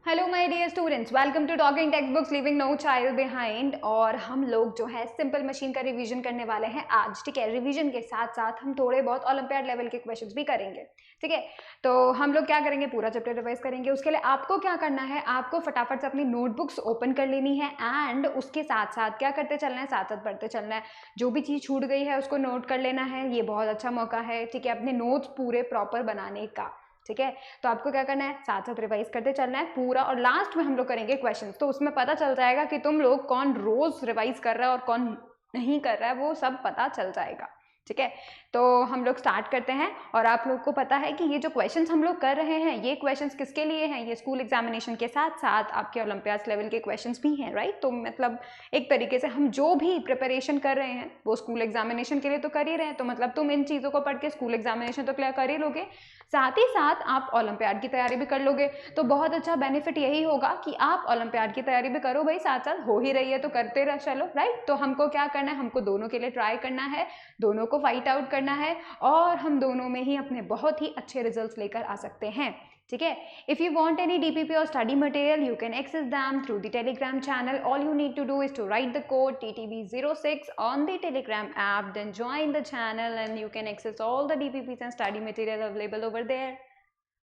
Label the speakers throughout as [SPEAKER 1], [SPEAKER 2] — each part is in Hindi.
[SPEAKER 1] Hello my dear students, welcome to talking text books living no child behind. और हम लोग जो है सिंपल मशीन का रिवीजन करने वाले हैं आज। ठीक है, रिवीजन के साथ साथ हम थोड़े बहुत ओलंपियाड लेवल के क्वेश्चंस भी करेंगे। ठीक है, तो हम लोग क्या करेंगे, पूरा चैप्टर रिवाइज करेंगे। उसके लिए आपको क्या करना है, आपको फटाफट से अपनी नोटबुक्स ओपन कर लेनी है एंड उसके साथ साथ क्या करते चलना है, साथ साथ पढ़ते चलना है। जो भी चीज़ छूट गई है उसको नोट कर लेना है, ये बहुत अच्छा मौका है। ठीक है, अपने नोट्स पूरे प्रॉपर बनाने का। ठीक है, तो आपको क्या करना है, साथ साथ रिवाइज करते चलना है पूरा, और लास्ट में हम लोग करेंगे क्वेश्चंस। तो उसमें पता चल जाएगा कि तुम लोग कौन रोज रिवाइज कर रहा है और कौन नहीं कर रहा है, वो सब पता चल जाएगा। ठीक है, तो हम लोग स्टार्ट करते हैं। और आप लोग को पता है कि ये जो क्वेश्चंस हम लोग कर रहे हैं, ये क्वेश्चंस किसके लिए हैं, ये स्कूल एग्जामिनेशन के साथ साथ आपके ओलंपियाड लेवल के क्वेश्चंस भी हैं, राइट। तो मतलब एक तरीके से हम जो भी प्रिपरेशन कर रहे हैं वो स्कूल एग्जामिनेशन के लिए तो कर ही रहे हैं। तो मतलब तुम इन चीज़ों को पढ़ के स्कूल एग्जामिनेशन तो क्लियर कर ही लोगे, साथ ही साथ आप ओलंपियाड की तैयारी भी कर लोगे। तो बहुत अच्छा बेनिफिट यही होगा कि आप ओलंपियाड की तैयारी भी करो भाई, साथ साथ हो ही रही है तो करते रह चलो, राइट। तो हमको क्या करना है, हमको दोनों के लिए ट्राई करना है, दोनों को फाइट आउट करना है और हम दोनों में ही अपने बहुत ही अच्छे रिजल्ट्स लेकर आ सकते हैं। ठीक है, if you want any DPP और study material you can access them through the Telegram channel. All you need to do is to write the code TTB06 on the Telegram app, then join the channel and you can access all the DPPs and study material available over there.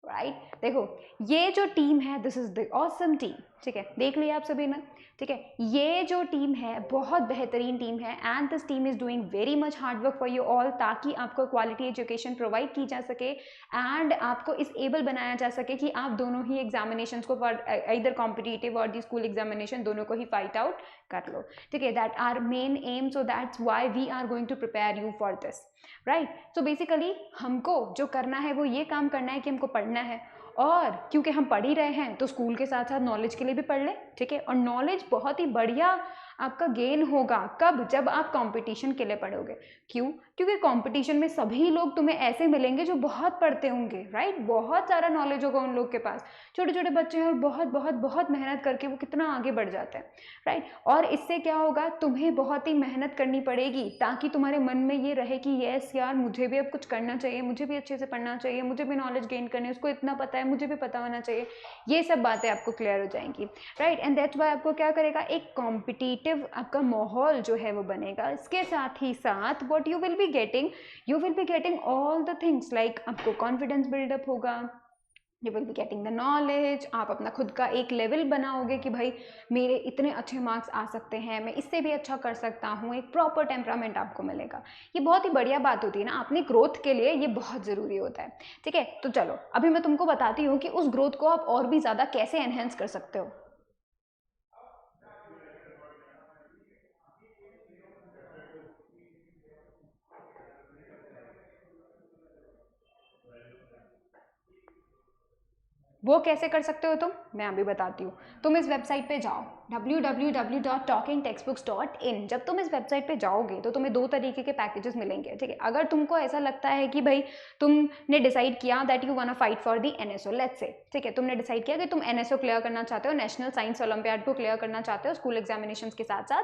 [SPEAKER 1] Right, देखो ये जो टीम है, this is the awesome team. ठीक है, देख लिया आप सभी ने। ठीक है, ये जो टीम है बहुत बेहतरीन टीम है and this team is doing very much hard work for you all, ताकि आपको क्वालिटी एजुकेशन प्रोवाइड की जा सके एंड आपको इस एबल बनाया जा सके कि आप दोनों ही एग्जामिनेशन को इधर कॉम्पिटिटिव और दी स्कूल एग्जामिनेशन दोनों को ही फाइट आउट कर लो। ठीक है, that our main aim, so that's why we are going to prepare you for this, right. So basically हमको जो करना है वो ये काम करना है कि हमको पढ़ना है, और क्योंकि हम पढ़ ही रहे हैं तो स्कूल के साथ साथ नॉलेज के लिए भी पढ़ लें। ठीक है, और नॉलेज बहुत ही बढ़िया आपका गेन होगा कब, जब आप कंपटीशन के लिए पढ़ोगे। क्यों? क्योंकि कंपटीशन में सभी लोग तुम्हें ऐसे मिलेंगे जो बहुत पढ़ते होंगे, राइट। बहुत सारा नॉलेज होगा उन लोग के पास, छोटे छोटे बच्चे हैं और बहुत बहुत बहुत मेहनत करके वो कितना आगे बढ़ जाते हैं, राइट। और इससे क्या होगा, तुम्हें बहुत ही मेहनत करनी पड़ेगी ताकि तुम्हारे मन में ये रहे कि यस यार मुझे भी अब कुछ करना चाहिए, मुझे भी अच्छे से पढ़ना चाहिए, मुझे भी नॉलेज गेन करनी है, उसको इतना पता है मुझे भी पता होना चाहिए। ये सब बातें आपको क्लियर हो जाएंगी, राइट। एंड दैट्स वाई आपको क्या करेगा, एक कॉम्पिटिटिव आपका माहौल जो है वो बनेगा। इसके साथ ही साथ what you will be getting all the things, like आपको कॉन्फिडेंस बिल्डअप होगा, you will be getting the knowledge, आप अपना खुद का एक लेवल बनाओगे कि भाई मेरे इतने अच्छे मार्क्स आ सकते हैं, मैं इससे भी अच्छा कर सकता हूँ, एक प्रॉपर टेम्परामेंट आपको मिलेगा। ये बहुत ही बढ़िया बात होती है ना, अपनी ग्रोथ के लिए ये बहुत ज़रूरी होता है। ठीक है, तो चलो अभी मैं तुमको बताती हूँ कि उस ग्रोथ को आप और भी ज़्यादा कैसे एनहेंस कर सकते हो। वो कैसे कर सकते हो तुम, मैं अभी बताती हूँ। तुम इस वेबसाइट पे जाओ www.talkingtextbooks.in। जब तुम इस वेबसाइट पे जाओगे तो तुम्हें दो तरीके के पैकेजेस मिलेंगे। ठीक है, अगर तुमको ऐसा लगता है कि भाई तुमने डिसाइड किया that you want to fight for the NSO, let's say, ठीक है, तुमने डिसाइड किया कि तुम एनएसओ क्लियर करना चाहते हो, नेशनल साइंस ओलंपियाड को क्लियर करना चाहते हो स्कूल एग्जामिनेशन के साथ साथ,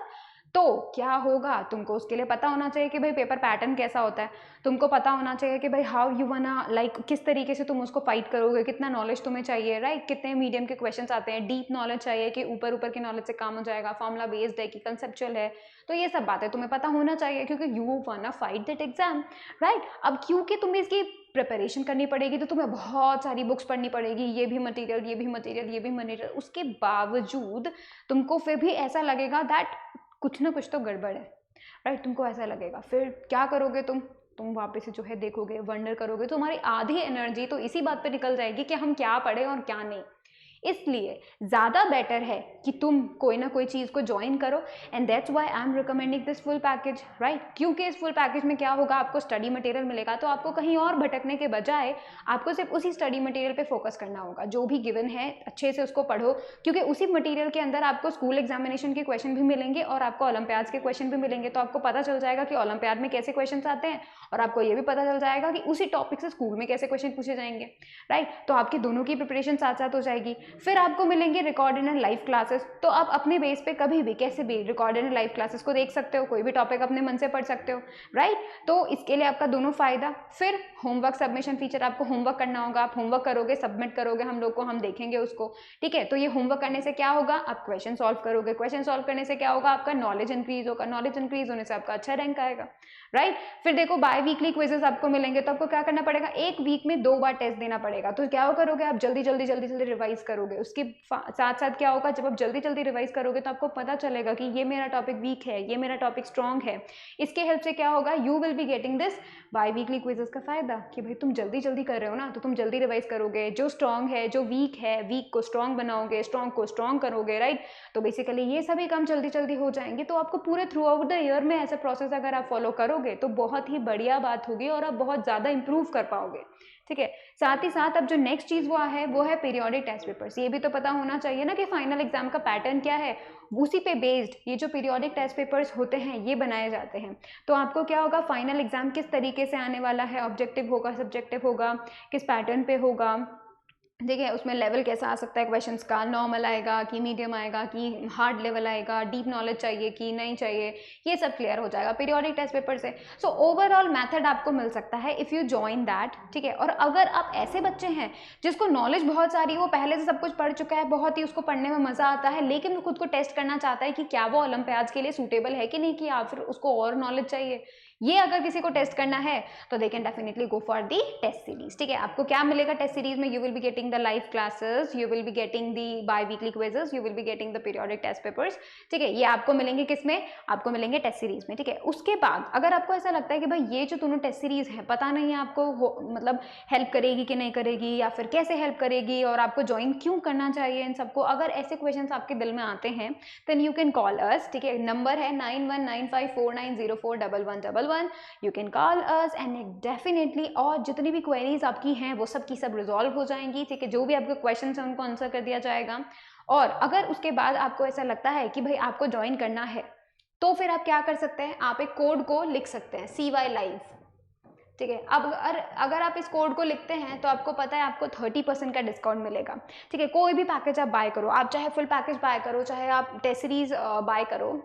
[SPEAKER 1] तो क्या होगा, तुमको उसके लिए पता होना चाहिए कि भाई पेपर पैटर्न कैसा होता है, तुमको पता होना चाहिए कि भाई हाउ यू वाना, लाइक किस तरीके से तुम उसको फाइट करोगे, कितना नॉलेज तुम्हें चाहिए, राइट। कितने मीडियम के क्वेश्चंस आते हैं, डीप नॉलेज चाहिए कि ऊपर ऊपर के नॉलेज से काम हो जाएगा, फॉर्मुला बेस्ड है कि कंसेप्चुअल है। तो ये सब बातें तुम्हें पता होना चाहिए क्योंकि you wanna fight that exam, right. अब क्योंकि तुम्हें इसकी प्रिपरेशन करनी पड़ेगी तो तुम्हें बहुत सारी बुक्स पढ़नी पड़ेगी, ये भी मटेरियल ये भी मटेरियल ये भी मटेरियल, उसके बावजूद तुमको फिर भी ऐसा लगेगा दैट कुछ ना कुछ तो गड़बड़ है, राइट। तुमको ऐसा लगेगा, फिर क्या करोगे तुम वापस से जो है देखोगे, वंडर करोगे, तुम्हारी आधी एनर्जी तो इसी बात पे निकल जाएगी कि हम क्या पढ़े और क्या नहीं। इसलिए ज़्यादा बेटर है कि तुम कोई ना कोई चीज़ को ज्वाइन करो and that's why I am recommending this full package, right. क्योंकि इस फुल पैकेज में क्या होगा, आपको स्टडी मटेरियल मिलेगा, तो आपको कहीं और भटकने के बजाय आपको सिर्फ उसी स्टडी मटेरियल पे फोकस करना होगा। जो भी गिवन है अच्छे से उसको पढ़ो, क्योंकि उसी मटेरियल के अंदर आपको स्कूल एग्जामिनेशन के क्वेश्चन भी मिलेंगे और आपको ओलंपियाड्स के क्वेश्चन भी मिलेंगे। तो आपको पता चल जाएगा कि ओलंपियाड में कैसे क्वेश्चन आते हैं और आपको ये भी पता चल जाएगा कि उसी टॉपिक से स्कूल में कैसे क्वेश्चन पूछे जाएंगे, राइट। तो आपकी दोनों की प्रिपरेशन साथ साथ हो जाएगी। फिर आपको मिलेंगे रिकॉर्डेड एंड लाइव क्लासेस, तो आप अपने बेस पे कभी भी कैसे भी रिकॉर्डेड एंड लाइव क्लासेस को देख सकते हो, कोई भी टॉपिक अपने मन से पढ़ सकते हो, राइट। तो इसके लिए आपका दोनों फायदा। फिर होमवर्क सबमिशन फीचर, आपको होमवर्क करना होगा, आप होमवर्क करोगे, सबमिट करोगे हम लोग को, हम देखेंगे उसको, ठीक है। तो ये होमवर्क करने से क्या होगा, आप क्वेश्चन सॉल्व करोगे, क्वेश्चन सॉल्व करने से क्या होगा, आपका नॉलेज इंक्रीज होगा, नॉलेज इंक्रीज होने से आपका अच्छा रैंक आएगा, राइट। फिर देखो बाय वीकली क्विजेस आपको मिलेंगे, तो आपको क्या करना पड़ेगा, एक वीक में 2 बार टेस्ट देना पड़ेगा। तो क्या करोगे आप, जल्दी जल्दी जल्दी जल्दी रिवाइज करोगे। उसके साथ साथ क्या होगा, जब आप जल्दी जल्दी रिवाइज करोगे तो आपको पता चलेगा कि ये मेरा टॉपिक वीक है, ये मेरा टॉपिक स्ट्रॉन्ग है। इसके हेल्प से क्या होगा, you will be getting this by weekly quizzes का फायदा कि भाई तुम जल्दी जल्दी कर रहे हो ना, तो तुम जल्दी रिवाइज करोगे, जो स्ट्रॉन्ग है, जो वीक है, वीक को स्ट्रॉन्ग बनाओगे, स्ट्रॉन्ग को स्ट्रॉन्ग करोगे, राइट। तो बेसिकली ये सभी काम जल्दी जल्दी हो जाएंगे। तो आपको पूरे थ्रू आउट द ईयर में ऐसा प्रोसेस अगर आप फॉलो करोगे तो बहुत ही बढ़िया बात होगी और आप बहुत ज़्यादा इंप्रूव कर पाओगे, ठीक है। साथ ही साथ अब जो नेक्स्ट चीज़ वो है पीरियोडिक टेस्ट पेपर्स। ये भी तो पता होना चाहिए ना कि फाइनल एग्जाम का पैटर्न क्या है, उसी पे बेस्ड ये जो पीरियोडिक टेस्ट पेपर्स होते हैं ये बनाए जाते हैं। तो आपको क्या होगा, फाइनल एग्जाम किस तरीके से आने वाला है, ऑब्जेक्टिव होगा, सब्जेक्टिव होगा, किस पैटर्न पे होगा, ठीक है। उसमें लेवल कैसा आ सकता है क्वेश्चंस का, नॉर्मल आएगा कि मीडियम आएगा कि हार्ड लेवल आएगा, डीप नॉलेज चाहिए कि नहीं चाहिए, ये सब क्लियर हो जाएगा पीरियोडिक टेस्ट पेपर से। सो ओवरऑल मेथड आपको मिल सकता है इफ़ यू जॉइन दैट, ठीक है। और अगर आप ऐसे बच्चे हैं जिसको नॉलेज बहुत सारी, वो पहले से सब कुछ पढ़ चुका है, बहुत ही उसको पढ़ने में मज़ा आता है, लेकिन वो खुद को टेस्ट करना चाहता है कि क्या वो ओलंपियाड्स के लिए सूटेबल है कि नहीं, कि या फिर उसको और नॉलेज चाहिए, ये अगर किसी को टेस्ट करना है तो they can definitely go for the test series, ठीक है। आपको क्या मिलेगा टेस्ट सीरीज में, you will be getting the live classes, you will be getting the biweekly quizzes, you will be getting the periodic test papers, ठीक है। ये आपको मिलेंगे किसमें, आपको मिलेंगे टेस्ट सीरीज में, ठीक है। उसके बाद अगर आपको ऐसा लगता है कि भाई ये जो दोनों टेस्ट सीरीज है पता नहीं है आपको मतलब हेल्प करेगी कि नहीं करेगी, या फिर कैसे हेल्प करेगी और आपको ज्वाइन क्यों करना चाहिए इन सबको, अगर ऐसे क्वेश्चन आपके दिल में आते हैं then you can call us, ठीक है। नंबर है 919549041111, you can call us and definitely, और जितनी भी क्वेरीज आपकी हैं वो सब की सब रिजॉल्व हो जाएंगी, ठीक है। जो भी आपके क्वेश्चन हैं उनको आंसर कर दिया जाएगा। और अगर उसके बाद आपको ऐसा लगता है कि भाई आपको ज्वाइन करना है तो फिर आप क्या कर सकते हैं, आप एक कोड को लिख सकते हैं CY Live, ठीक है। अब अगर आप इस कोड को लिखते हैं तो आपको पता है आपको 30% का डिस्काउंट मिलेगा, ठीक है। कोई भी पैकेज आप बाय करो, आप चाहे फुल पैकेज बाय करो, चाहे आप टेस्ट सीरीज बाय करो,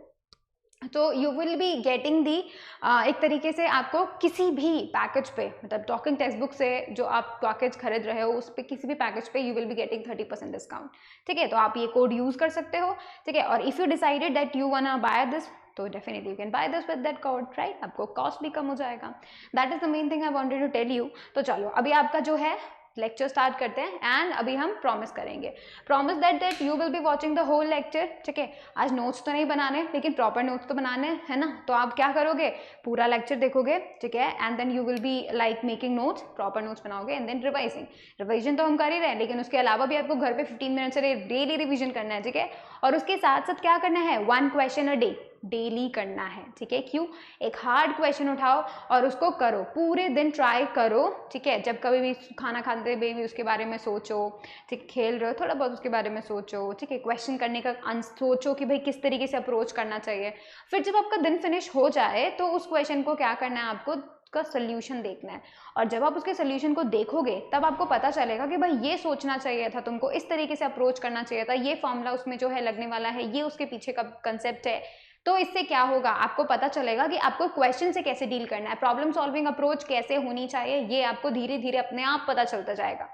[SPEAKER 1] तो यू विल बी गेटिंग दी एक तरीके से आपको किसी भी पैकेज पे, मतलब टॉकिंग टेक्स्ट बुक से जो आप पैकेज खरीद रहे हो उस पर किसी भी पैकेज पे you will be getting 30% discount, ठीक है। तो आप ये कोड यूज़ कर सकते हो, ठीक है। और if you decided that you wanna buy this, तो definitely you can buy this with that code, right. आपको कॉस्ट भी कम हो जाएगा। That is the main thing I wanted to tell you. तो चलो अभी आपका जो है लेक्चर स्टार्ट करते हैं, एंड अभी हम प्रॉमिस करेंगे, promise that you will be watching the whole lecture, ठीक है। आज नोट्स तो नहीं बनाने, लेकिन प्रॉपर नोट्स तो बनाने है ना। तो आप क्या करोगे, पूरा लेक्चर देखोगे, ठीक है, and then you will be like making notes, proper notes बनाओगे, एंड देन रिवाइजिंग। रिविजन तो हम कर ही रहे हैं, लेकिन उसके अलावा भी आपको घर पे 15 मिनट से डेली रिविजन करना है, ठीक है। और उसके साथ साथ क्या करना है, 1 क्वेश्चन अ डे डेली करना है, ठीक है। क्यों, एक हार्ड क्वेश्चन उठाओ और उसको करो, पूरे दिन ट्राई करो, ठीक है। जब कभी भी खाना खाते हुए भी उसके बारे में सोचो, ठीक, खेल रहे हो थोड़ा बहुत उसके बारे में सोचो, ठीक है। क्वेश्चन करने का सोचो कि भाई किस तरीके से अप्रोच करना चाहिए। फिर जब आपका दिन फिनिश हो जाए तो उस क्वेश्चन को क्या करना है, आपको का सोल्यूशन देखना है। और जब आप उसके सोल्यूशन को देखोगे तब आपको पता चलेगा कि भाई ये सोचना चाहिए था तुमको, इस तरीके से अप्रोच करना चाहिए था, ये फॉर्मूला उसमें जो है लगने वाला है, ये उसके पीछे का कंसेप्ट है। तो इससे क्या होगा, आपको पता चलेगा कि आपको क्वेश्चन से कैसे डील करना है, प्रॉब्लम सॉल्विंग अप्रोच कैसे होनी चाहिए, ये आपको धीरे धीरे अपने आप पता चलता जाएगा,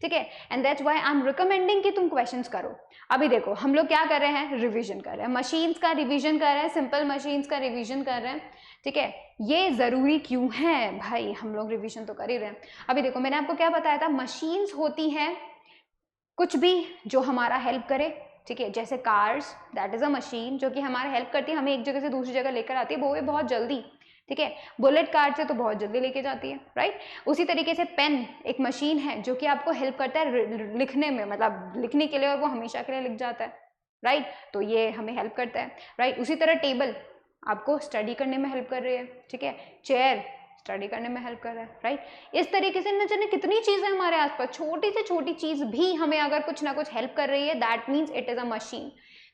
[SPEAKER 1] ठीक है। And that's why I am recommending कि तुम क्वेश्चंस करो। अभी देखो हम लोग क्या कर रहे हैं, रिवीजन कर रहे हैं, मशीन्स का रिवीजन कर रहे हैं, सिंपल मशीन्स का रिवीजन कर रहे हैं, ठीक है। ये ज़रूरी क्यों है भाई, हम लोग रिवीजन तो कर ही रहे हैं। अभी देखो मैंने आपको क्या बताया था, मशीन्स होती हैं कुछ भी जो हमारा हेल्प करे, ठीक है। जैसे cars, that is a machine जो कि हमारा हेल्प करती है, हमें एक जगह से दूसरी जगह लेकर आती है, वो भी बहुत जल्दी, ठीक है। बुलेट कार से तो बहुत जल्दी लेके जाती है, राइट। उसी तरीके से पेन एक मशीन है जो कि आपको हेल्प करता है लिखने में, मतलब लिखने के लिए, और वो हमेशा के लिए लिख जाता है, राइट। तो ये हमें हेल्प करता है, राइट। उसी तरह टेबल आपको स्टडी करने में हेल्प कर रही है, ठीक है। चेयर स्टडी करने में हेल्प कर रहा है, राइट। इस तरीके से न जाने कितनी चीज़ें हमारे आसपास, छोटी से छोटी चीज़ भी हमें अगर कुछ ना कुछ हेल्प कर रही है, that means it is a machine.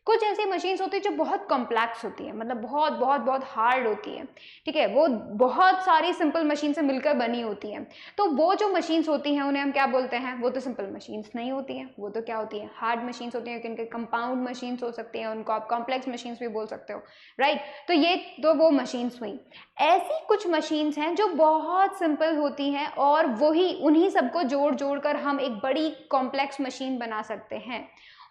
[SPEAKER 1] कुछ ऐसी मशीन्स होती है जो बहुत कॉम्प्लेक्स होती है, मतलब बहुत बहुत बहुत हार्ड होती है, ठीक है, वो बहुत सारी सिंपल मशीन से मिलकर बनी होती है। तो वो जो मशीन्स होती हैं उन्हें हम क्या बोलते हैं, वो तो सिंपल मशीन्स नहीं होती हैं, वो तो क्या होती है, हार्ड मशीन्स होती हैं, क्योंकि कंपाउंड मशीन्स हो सकती हैं, उनको आप कॉम्प्लेक्स मशीन्स भी बोल सकते हो, राइट। तो ये तो वो मशीन्स हुई। ऐसी कुछ मशीन्स हैं जो बहुत सिंपल होती हैं और वही उन्हीं सबको जोड़ जोड़ कर हम एक बड़ी कॉम्प्लेक्स मशीन बना सकते हैं।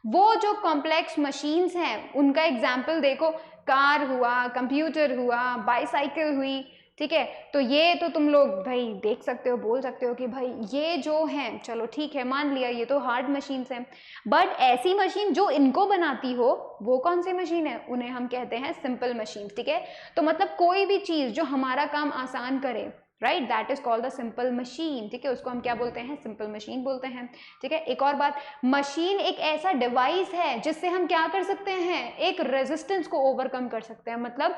[SPEAKER 1] वो जो कॉम्प्लेक्स मशीन्स हैं उनका एग्जाम्पल देखो, कार हुआ, कंप्यूटर हुआ, बाईसाइकिल हुई, ठीक है। तो ये तो तुम लोग भाई देख सकते हो, बोल सकते हो कि भाई ये जो हैं, चलो ठीक है मान लिया ये तो हार्ड मशीन्स हैं, बट ऐसी मशीन जो इनको बनाती हो वो कौन सी मशीन है, उन्हें हम कहते हैं सिंपल मशीन, ठीक है। तो मतलब कोई भी चीज़ जो हमारा काम आसान करे, right, that is called the simple machine, ठीक है, उसको हम क्या बोलते हैं, सिंपल मशीन बोलते हैं, ठीक है। एक और बात, मशीन एक ऐसा डिवाइस है जिससे हम क्या कर सकते हैं, एक रेजिस्टेंस को ओवरकम कर सकते हैं, मतलब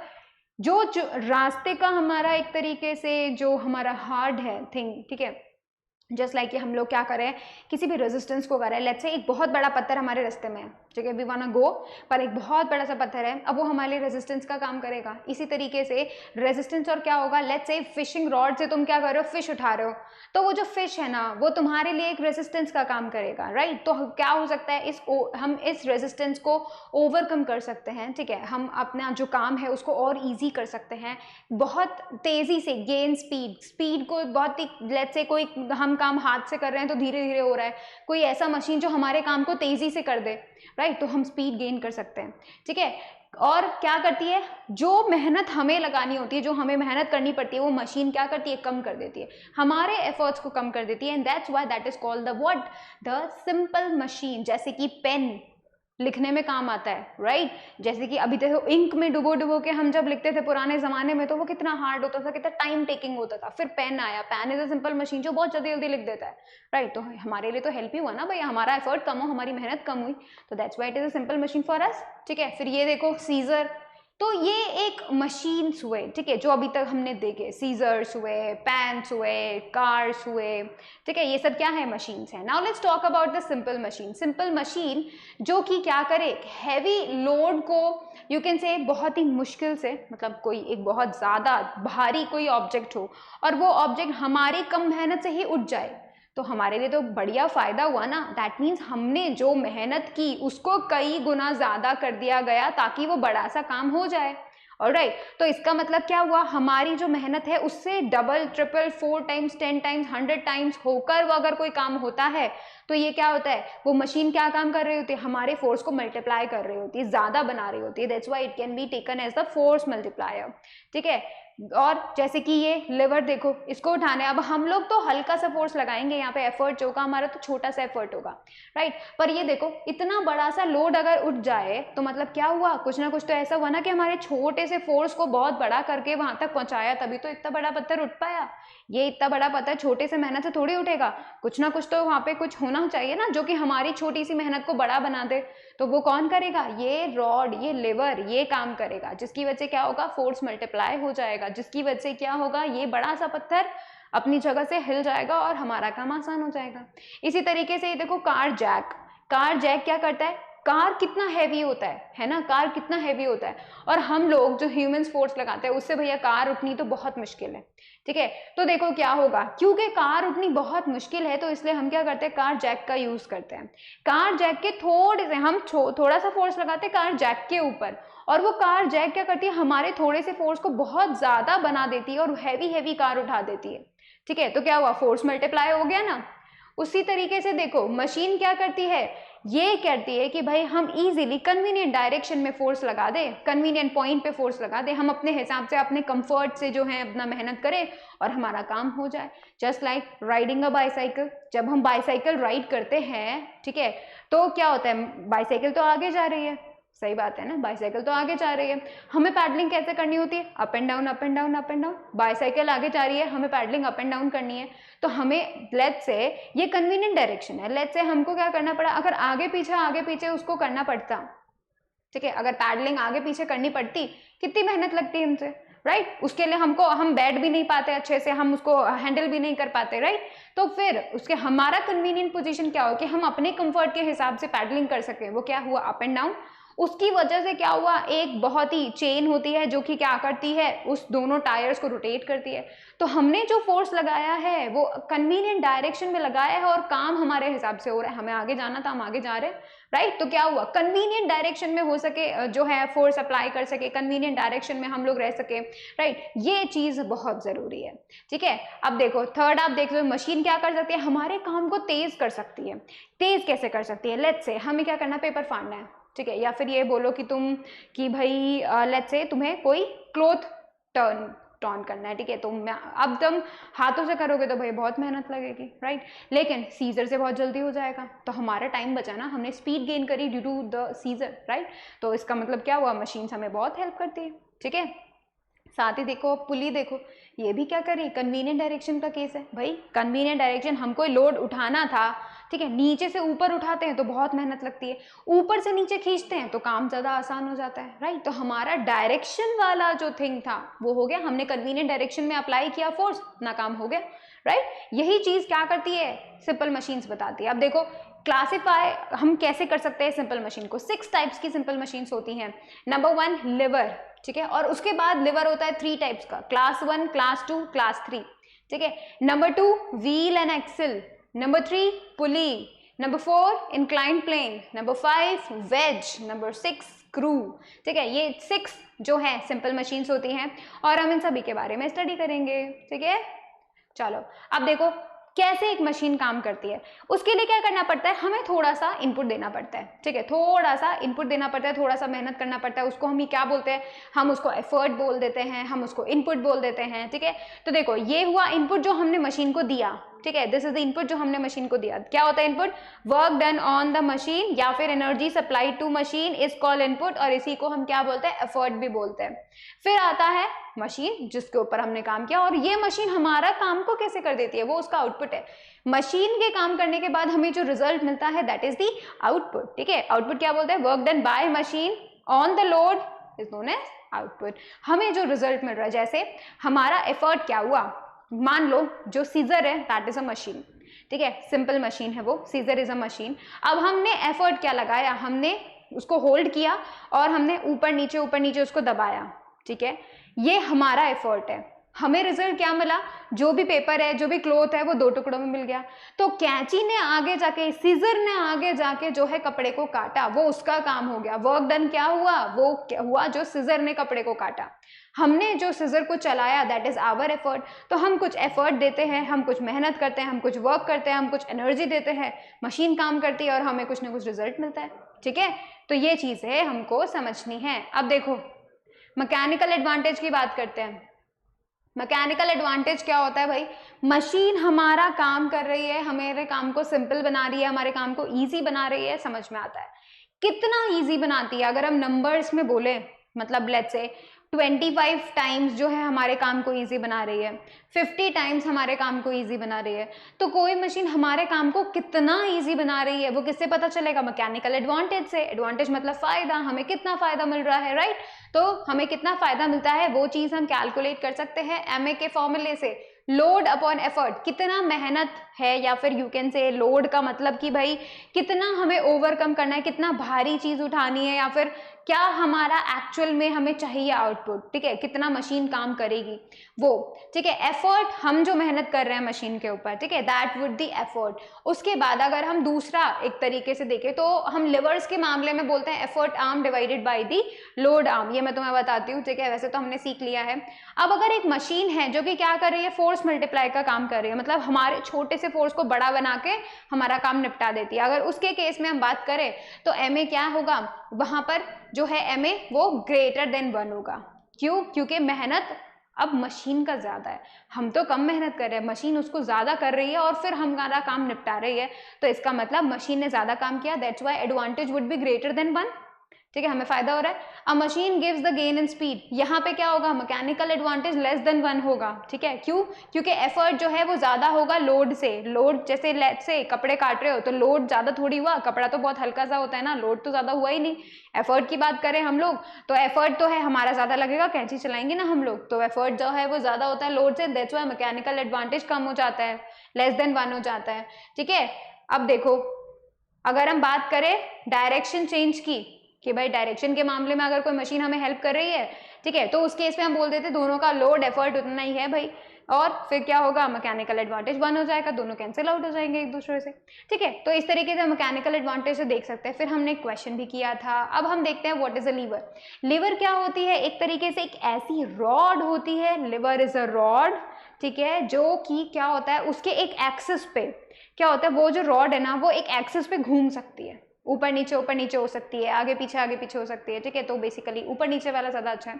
[SPEAKER 1] जो रास्ते का हमारा एक तरीके से जो हमारा हार्ड है थिंग, ठीक है, जस्ट लाइक कि हम लोग क्या करें, किसी भी रेजिस्टेंस को करें, लेट्स से एक बहुत बड़ा पत्थर हमारे रास्ते में है, ठीक है, वी वांट टू गो, पर एक बहुत बड़ा सा पत्थर है, अब वो हमारे लिए रेजिस्टेंस का काम करेगा। इसी तरीके से रेजिस्टेंस और क्या होगा, लेट्स से फिशिंग रॉड से तुम क्या कर रहे हो, फिश उठा रहे हो, तो वो जो फिश है ना वो तुम्हारे लिए एक रेजिस्टेंस का काम करेगा, राइट। तो क्या हो सकता है, हम इस रेजिस्टेंस को ओवरकम कर सकते हैं, ठीक है, हम अपना जो काम है उसको और ईजी कर सकते हैं, बहुत तेज़ी से गेन स्पीड को बहुत ही, लेट्स से कोई हम काम हाथ से कर रहे हैं तो धीरे धीरे हो रहा है, कोई ऐसा मशीन जो हमारे काम को तेज़ी से कर दे, राइट, तो हम स्पीड गेन कर सकते हैं, ठीक है। और क्या करती है, जो मेहनत हमें लगानी होती है, जो हमें मेहनत करनी पड़ती है, वो मशीन क्या करती है, कम कर देती है, हमारे एफर्ट्स को कम कर देती है, and that's why that is called the what, the simple machine. जैसे कि पेन लिखने में काम आता है, राइट, जैसे कि अभी देखो इंक में डुबो डुबो के हम जब लिखते थे पुराने जमाने में, तो वो कितना हार्ड होता था, कितना टाइम टेकिंग होता था, फिर पेन आया, pen is a simple machine जो बहुत जल्दी जल्दी लिख देता है, राइट। तो हमारे लिए तो हेल्प ही हुआ ना भाई, हमारा एफर्ट कम हो, हमारी मेहनत कम हुई, तो that's why it is a simple machine for us, ठीक है। फिर ये देखो सीजर, तो ये एक मशीन्स हुए, ठीक है, जो अभी तक हमने देखे, सीजर्स हुए, पैंस हुए, कार्स हुए, ठीक है, ये सब क्या है, मशीन्स है। Now let's talk about the simple machine. Simple machine जो कि क्या करे, हैवी लोड को यू कैन से बहुत ही मुश्किल से, मतलब कोई एक बहुत ज़्यादा भारी कोई ऑब्जेक्ट हो और वो ऑब्जेक्ट हमारी कम मेहनत से ही उठ जाए, तो हमारे लिए तो बढ़िया फ़ायदा हुआ ना। दैट मीन्स हमने जो मेहनत की उसको कई गुना ज़्यादा कर दिया गया ताकि वो बड़ा सा काम हो जाए, ऑलराइट। तो इसका मतलब क्या हुआ, हमारी जो मेहनत है उससे double triple 4 times 10 times 100 times होकर वो अगर कोई काम होता है, तो ये क्या होता है, वो मशीन क्या काम कर रही होती है, हमारे फोर्स को मल्टीप्लाई कर रही होती है, ज़्यादा बना रही होती है, that's why it can be taken as the force multiplier, ठीक है। और जैसे कि ये लिवर देखो, इसको उठाने, अब हम लोग तो हल्का सा फोर्स लगाएंगे, यहाँ पे एफर्ट जो होगा हमारा तो छोटा सा एफर्ट होगा, राइट। पर ये देखो इतना बड़ा सा लोड अगर उठ जाए तो मतलब क्या हुआ, कुछ ना कुछ तो ऐसा हुआ ना कि हमारे छोटे से फोर्स को बहुत बड़ा करके वहां तक पहुंचाया, तभी तो इतना बड़ा पत्थर उठ पाया। ये इतना बड़ा पत्थर छोटे से मेहनत से थोड़ी उठेगा, कुछ ना कुछ तो वहां पे कुछ होना चाहिए ना जो कि हमारी छोटी सी मेहनत को बड़ा बना दे, तो वो कौन करेगा, ये रॉड, ये लिवर, ये काम करेगा, जिसकी वजह से क्या होगा, फोर्स मल्टीप्लाई हो जाएगा, जिसकी वजह से क्या होगा, ये बड़ा सा पत्थर अपनी जगह से हिल जाएगा और हमारा काम आसान हो जाएगा। इसी तरीके से ये देखो कार जैक, कार जैक क्या करता है, कार कितना हैवी होता है ना, कार कितना हैवी होता है, और हम लोग जो ह्यूमंस फोर्स लगाते हैं उससे भैया कार उठनी तो बहुत मुश्किल है, ठीक है। तो देखो क्या होगा, क्योंकि कार उठनी बहुत मुश्किल है तो इसलिए हम क्या करते हैं, कार जैक का यूज करते हैं। कार जैक के थोड़े से हम थोड़ा सा फोर्स लगाते हैं कार जैक के ऊपर, और वो कार जैक क्या करती है, हमारे थोड़े से फोर्स को बहुत ज्यादा बना देती है और हैवी हैवी कार उठा देती है, ठीक है। तो क्या हुआ, फोर्स मल्टीप्लाई हो गया ना। उसी तरीके से देखो मशीन क्या करती है, ये कहती है कि भाई हम इजीली कन्वीनियंट डायरेक्शन में फोर्स लगा दे, कन्वीनियंट पॉइंट पे फोर्स लगा दे, हम अपने हिसाब से अपने कंफर्ट से जो है अपना मेहनत करें और हमारा काम हो जाए। Just like riding a bicycle, जब हम बाईसाइकिल राइड करते हैं, ठीक है, तो क्या होता है, बाईसाइकिल तो आगे जा रही है, सही बात है ना, बाईसाइकिल तो आगे जा रही है, हमें पैडलिंग कैसे करनी होती है, up and down up and down up and down, bicycle आगे जा रही है, हमें पैडलिंग अप एंड डाउन करनी है, तो हमें लेट्स से ये कन्वीनियंट डायरेक्शन है, लेट्स से हमको क्या करना पड़ा, अगर आगे पीछे उसको करना पड़ता, ठीक है, अगर पैडलिंग आगे पीछे करनी पड़ती कितनी मेहनत लगती हमसे, राइट, उसके लिए हम बैठ भी नहीं पाते अच्छे से, हम उसको हैंडल भी नहीं कर पाते, राइट। तो फिर उसके हमारा कन्वीनियंट पोजीशन क्या हो कि हम अपने कंफर्ट के हिसाब से पैडलिंग कर सके, वो क्या हुआ, अप एंड डाउन। उसकी वजह से क्या हुआ, एक बहुत ही चेन होती है जो कि क्या करती है, उस दोनों टायर्स को रोटेट करती है। तो हमने जो फोर्स लगाया है वो कन्वीनियंट डायरेक्शन में लगाया है और काम हमारे हिसाब से हो रहा है। हमें आगे जाना था, हम आगे जा रहे हैं, राइट। तो क्या हुआ, कन्वीनियंट डायरेक्शन में हो सके जो है फोर्स अप्लाई कर सके, कन्वीनियंट डायरेक्शन में हम लोग रह सके, राइट। ये चीज बहुत जरूरी है, ठीक है। अब देखो थर्ड, आप देख लो मशीन क्या कर सकती है, हमारे काम को तेज कर सकती है। तेज कैसे कर सकती है, लेट्स से हमें क्या करना, पेपर फाड़ना है, ठीक है, या फिर ये बोलो कि तुम कि भाई लेट्स से तुम्हें कोई क्लॉथ टर्न करना है, ठीक है। तो अब तुम हाथों से करोगे तो भाई बहुत मेहनत लगेगी, राइट। लेकिन सीजर से बहुत जल्दी हो जाएगा, तो हमारा टाइम बचा ना, हमने स्पीड गेन करी due to the scissor, right. तो इसका मतलब क्या हुआ, मशीन हमें बहुत हेल्प करती है, ठीक है। साथ ही देखो पुली, देखो ये भी क्या करी, कन्वीनियंट डायरेक्शन का केस है भाई। कन्वीनियंट डायरेक्शन, हमको लोड उठाना था, ठीक है, नीचे से ऊपर उठाते हैं तो बहुत मेहनत लगती है, ऊपर से नीचे खींचते हैं तो काम ज़्यादा आसान हो जाता है, राइट। तो हमारा डायरेक्शन वाला जो थिंग था वो हो गया, हमने कन्वीनियंट डायरेक्शन में अप्लाई किया फोर्स, ना काम हो गया, राइट। यही चीज़ क्या करती है, सिंपल मशीन्स बताती है। अब देखो क्लासिफाई हम कैसे कर सकते हैं सिंपल मशीन को, 6 टाइप्स की सिंपल मशीन्स होती हैं। नंबर 1 लिवर, ठीक है, और उसके बाद लिवर होता है 3 टाइप्स का, क्लास 1, क्लास 2, क्लास 3, ठीक है। Number 2 wheel and axle, number 3 pulley, number 4 inclined plane, number 5 wedge, number 6 screw, ठीक है। ये 6 जो है सिंपल मशीन्स होती हैं और हम इन सभी के बारे में स्टडी करेंगे, ठीक है। चलो अब देखो कैसे एक मशीन काम करती है। उसके लिए क्या करना पड़ता है, हमें थोड़ा सा इनपुट देना पड़ता है, ठीक है, थोड़ा सा इनपुट देना पड़ता है, थोड़ा सा मेहनत करना पड़ता है। उसको हम क्या बोलते हैं, हम उसको एफर्ट बोल देते हैं, हम उसको इनपुट बोल देते हैं, ठीक है। तो देखो ये हुआ इनपुट जो हमने मशीन को दिया, ठीक है, दिस इज द इनपुट जो हमने मशीन को दिया। क्या होता है input, work done on the machine या फिर energy supply to machine is called input, और इसी को हम क्या बोलते हैं, एफर्ट भी बोलते हैं। फिर आता है मशीन जिसके ऊपर हमने काम किया, और ये मशीन हमारा काम को कैसे कर देती है, वो उसका आउटपुट है। मशीन के काम करने के बाद हमें जो रिजल्ट मिलता है दैट इज द आउटपुट, ठीक है। आउटपुट क्या बोलते हैं, work done by machine on the load is known as output. हमें जो रिजल्ट मिल रहा है, जैसे हमारा एफर्ट क्या हुआ, मान लो जो सीजर है दैट इज अ मशीन, ठीक है, सिंपल मशीन है वो, सीजर इज अ मशीन। अब हमने एफर्ट क्या लगाया, हमने उसको होल्ड किया और हमने ऊपर नीचे उसको दबाया, ठीक है, ये हमारा एफर्ट है। हमें रिजल्ट क्या मिला, जो भी पेपर है, जो भी क्लॉथ है, वो 2 टुकड़ों में मिल गया। तो कैंची ने आगे जाके, सीजर ने आगे जाके जो है कपड़े को काटा, वो उसका काम हो गया। वर्क डन क्या हुआ, वो क्या हुआ, जो सीजर ने कपड़े को काटा। हमने जो सीजर को चलाया दैट इज आवर एफर्ट। तो हम कुछ एफर्ट देते हैं, हम कुछ मेहनत करते हैं, हम कुछ वर्क करते हैं, हम कुछ एनर्जी देते हैं, मशीन काम करती है और हमें कुछ ना कुछ रिजल्ट मिलता है, ठीक है। तो ये चीज़ है हमको समझनी है। अब देखो मैकेनिकल एडवांटेज की बात करते हैं। मैकेनिकल एडवांटेज क्या होता है भाई, मशीन हमारा काम कर रही है, हमारे काम को सिंपल बना रही है, हमारे काम को इजी बना रही है, समझ में आता है। कितना इजी बनाती है, अगर हम नंबर्स में बोले, मतलब लेट्स से 25 टाइम्स जो है हमारे काम को इजी बना रही है, 50 टाइम्स हमारे काम को इजी बना रही है, तो कोई मशीन हमारे काम को कितना इजी बना रही है वो किससे पता चलेगा, मैकेनिकल एडवांटेज से। एडवांटेज मतलब फायदा, हमें कितना फायदा मिल रहा है, राइट। तो हमें कितना फायदा मिलता है वो चीज हम कैलकुलेट कर सकते हैं एमए के फॉर्मूले से। लोड अपॉन एफर्ट, कितना मेहनत है, या फिर यू कैन से लोड का मतलब कि भाई कितना हमें ओवरकम करना है, कितना भारी चीज उठानी है, या फिर क्या हमारा एक्चुअल में हमें चाहिए आउटपुट, ठीक है, कितना मशीन काम करेगी वो, ठीक है। एफर्ट, हम जो मेहनत कर रहे हैं मशीन के ऊपर, ठीक है, दैट वुड दी एफर्ट। उसके बाद अगर हम दूसरा एक तरीके से देखें तो हम लिवर्स के मामले में बोलते हैं effort arm divided by the load arm. ये मैं तुम्हें बताती हूँ, ठीक है, वैसे तो हमने सीख लिया है। अब अगर एक मशीन है जो कि क्या कर रही है, फोर्स मल्टीप्लाई का काम कर रही है, मतलब हमारे छोटे से फोर्स को बड़ा बना के हमारा काम निपटा देती है, अगर उसके केस में हम बात करें तो एम ए क्या होगा, वहां पर जो है एम ए वो ग्रेटर देन 1 होगा। क्यों, क्योंकि मेहनत अब मशीन का ज्यादा है, हम तो कम मेहनत कर रहे हैं, मशीन उसको ज्यादा कर रही है और फिर हमारा काम निपटा रही है, तो इसका मतलब मशीन ने ज्यादा काम किया, that's why advantage would be greater than 1, ठीक है, हमें फायदा हो रहा है। अ machine gives the gain in speed, यहाँ पे क्या होगा, मैकेनिकल एडवांटेज लेस देन 1 होगा, ठीक है। क्यों, क्योंकि एफर्ट जो है वो ज्यादा होगा लोड से। लोड जैसे लेट से कपड़े काट रहे हो तो लोड ज्यादा थोड़ी हुआ, कपड़ा तो बहुत हल्का सा होता है ना, लोड तो ज्यादा हुआ ही नहीं। एफर्ट की बात करें हम लोग तो एफर्ट तो है हमारा ज्यादा लगेगा, कैंची चलाएंगे ना हम लोग, तो एफर्ट जो है वो ज्यादा होता है लोड से, दैट्स व्हाई मैकेनिकल एडवांटेज कम हो जाता है, लेस देन 1 हो जाता है, ठीक है। अब देखो अगर हम बात करें डायरेक्शन चेंज की, कि भाई डायरेक्शन के मामले में अगर कोई मशीन हमें हेल्प कर रही है, ठीक है, तो उस केस में हम बोल देते दोनों का लोड एफर्ट उतना ही है भाई, और फिर क्या होगा, मैकेनिकल एडवांटेज 1 हो जाएगा, दोनों कैंसिल आउट हो जाएंगे एक दूसरे से, ठीक है। तो इस तरीके से मैकेनिकल एडवांटेज से देख सकते हैं। फिर हमने एक क्वेश्चन भी किया था। अब हम देखते हैं what is a lever. Lever क्या होती है, एक तरीके से एक ऐसी रॉड होती है, लीवर इज अ रॉड, ठीक है, जो कि क्या होता है, उसके एक एक्सिस पे क्या होता है, वो जो रॉड है ना वो एक एक्सिस पे घूम सकती है, ऊपर नीचे हो सकती है, आगे पीछे हो सकती है, ठीक है। तो बेसिकली ऊपर नीचे वाला ज़्यादा अच्छा है,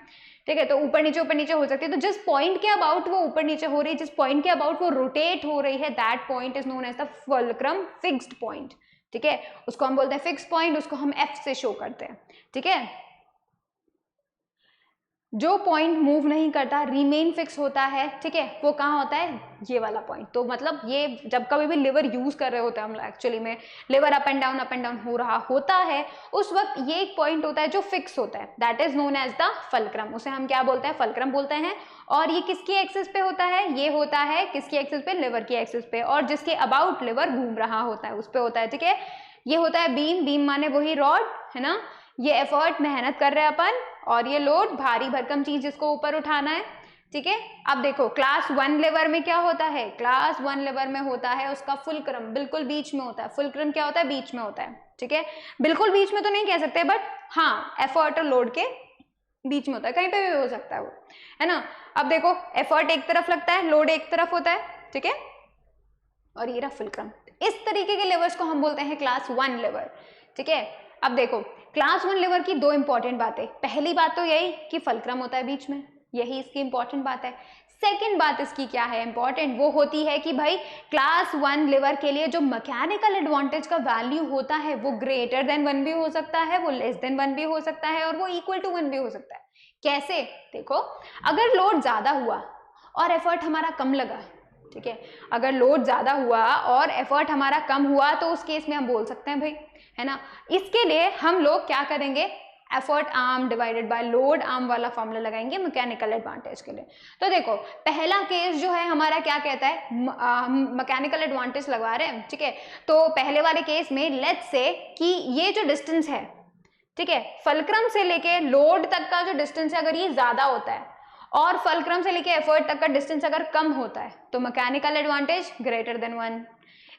[SPEAKER 1] ठीक है। तो ऊपर नीचे हो सकती है। तो जिस पॉइंट के अबाउट वो ऊपर नीचे हो रही है, जिस पॉइंट के अबाउट वो रोटेट हो रही है, that point is known as the fulcrum fixed point, ठीक है। उसको हम बोलते हैं फिक्स पॉइंट, उसको हम एफ से शो करते हैं, ठीक है। जो पॉइंट मूव नहीं करता, रिमेन फिक्स होता है, ठीक है, वो कहाँ होता है, ये वाला पॉइंट। तो मतलब ये जब कभी भी लिवर यूज कर रहे होते हैं हम एक्चुअली में, लिवर अप एंड डाउन हो रहा होता है, उस वक्त ये एक पॉइंट होता है जो फिक्स होता है, that is known as the fulcrum. उसे हम क्या बोलते हैं, फल्क्रम बोलते हैं। और ये किसकी एक्सिस पे होता है, ये होता है किसकी एक्सिस पे, लिवर की एक्सिस पे, और जिसके अबाउट लिवर घूम रहा होता है उस पे होता है, ठीक है। ये होता है बीम, बीम माने वही रॉड है ना, ये एफर्ट मेहनत कर रहे हैं अपन, और ये लोड भारी भरकम चीज जिसको ऊपर उठाना है, ठीक है। अब देखो क्लास 1 लेवर में क्या होता है, क्लास 1 लेवर में होता है उसका फुलक्रम बिल्कुल बीच में होता है। फुलक्रम क्या होता है, बीच में होता है, ठीक है। बिल्कुल बीच में तो नहीं कह सकते, बट हाँ एफर्ट और लोड के बीच में होता है, कहीं पे भी हो सकता है वो, है ना। अब देखो एफर्ट एक तरफ लगता है, लोड एक तरफ होता है, ठीक है, और ये रहा फुलक्रम। इस तरीके के लेवर्स को हम बोलते हैं क्लास 1 लेवर, ठीक है। अब देखो क्लास 1 लिवर की 2 इंपॉर्टेंट बातें, पहली बात तो यही कि फल्क्रम होता है बीच में, यही इसकी इंपॉर्टेंट बात है। सेकंड बात इसकी क्या है इंपॉर्टेंट, वो होती है कि भाई क्लास 1 लिवर के लिए जो मैकेनिकल एडवांटेज का वैल्यू होता है वो ग्रेटर देन 1 भी हो सकता है, वो लेस देन 1 भी हो सकता है, और वो इक्वल टू 1 भी हो सकता है। कैसे, देखो अगर लोड ज्यादा हुआ और एफर्ट हमारा कम लगा, ठीक है, अगर लोड ज्यादा हुआ और एफर्ट हमारा कम हुआ, तो उस केस में हम बोल सकते हैं भाई, है ना। इसके लिए हम लोग क्या करेंगे, effort arm divided by load arm वाला फॉर्मूला लगाएंगे मैकेनिकल एडवांटेज के लिए। तो देखो पहला केस जो है हमारा क्या कहता है, मैकेनिकल एडवांटेज लगवा रहे हैं, ठीक है। तो पहले वाले केस में लेट्स से कि ये जो डिस्टेंस है, ठीक है, फल्क्रम से लेके लोड तक का जो डिस्टेंस है अगर ये ज्यादा होता है और फल्क्रम से लेके एफर्ट तक का डिस्टेंस अगर कम होता है, तो मैकेनिकल एडवांटेज ग्रेटर देन 1।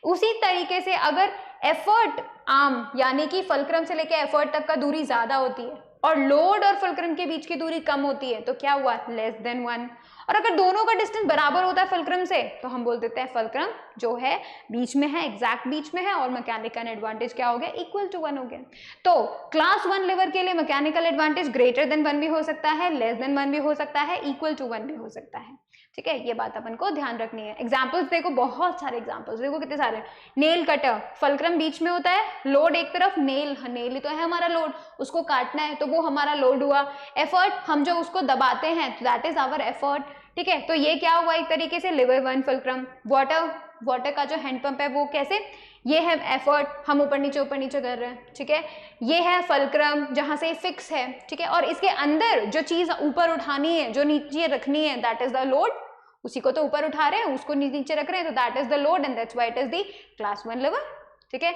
[SPEAKER 1] उसी तरीके से अगर एफर्ट आर्म यानी कि फल्क्रम से लेके एफर्ट तक का दूरी ज्यादा होती है और लोड और फल्क्रम के बीच की दूरी कम होती है, तो क्या हुआ, लेस देन 1। और अगर दोनों का डिस्टेंस बराबर होता है फल्क्रम से, तो हम बोल देते हैं फल्क्रम जो है बीच में है, एग्जैक्ट बीच में है, और मैकेनिकल एडवांटेज क्या हो गया, इक्वल टू 1 हो गया। तो क्लास 1 लिवर के लिए मैकेनिकल एडवांटेज ग्रेटर देन 1 भी हो सकता है, लेस देन 1 भी हो सकता है, इक्वल टू 1 भी हो सकता है, ठीक है। ये बात अपन को ध्यान रखनी है। एग्जाम्पल्स देखो, बहुत सारे एग्जाम्पल्स देखो, कितने सारे। नेल कटर, फल्क्रम बीच में होता है, लोड एक तरफ, नेल ही तो है हमारा लोड, उसको काटना है तो वो हमारा लोड हुआ। एफर्ट, हम जो उसको दबाते हैं दैट इज आवर एफर्ट, ठीक है। तो ये क्या हुआ, एक तरीके से लिवर 1 फल्क्रम। वाटर का जो हैंड पंप है वो कैसे, ये है एफर्ट, हम ऊपर नीचे कर रहे हैं, ठीक है। ये है फल्क्रम जहां से फिक्स है, ठीक है, और इसके अंदर जो चीज ऊपर उठानी है, जो नीचे रखनी है, दैट इज द लोड। उसी को तो ऊपर उठा रहे हैं, उसको नीचे रख रहे हैं, तो that is the load and that's why it is the class 1 liver, ठीक है।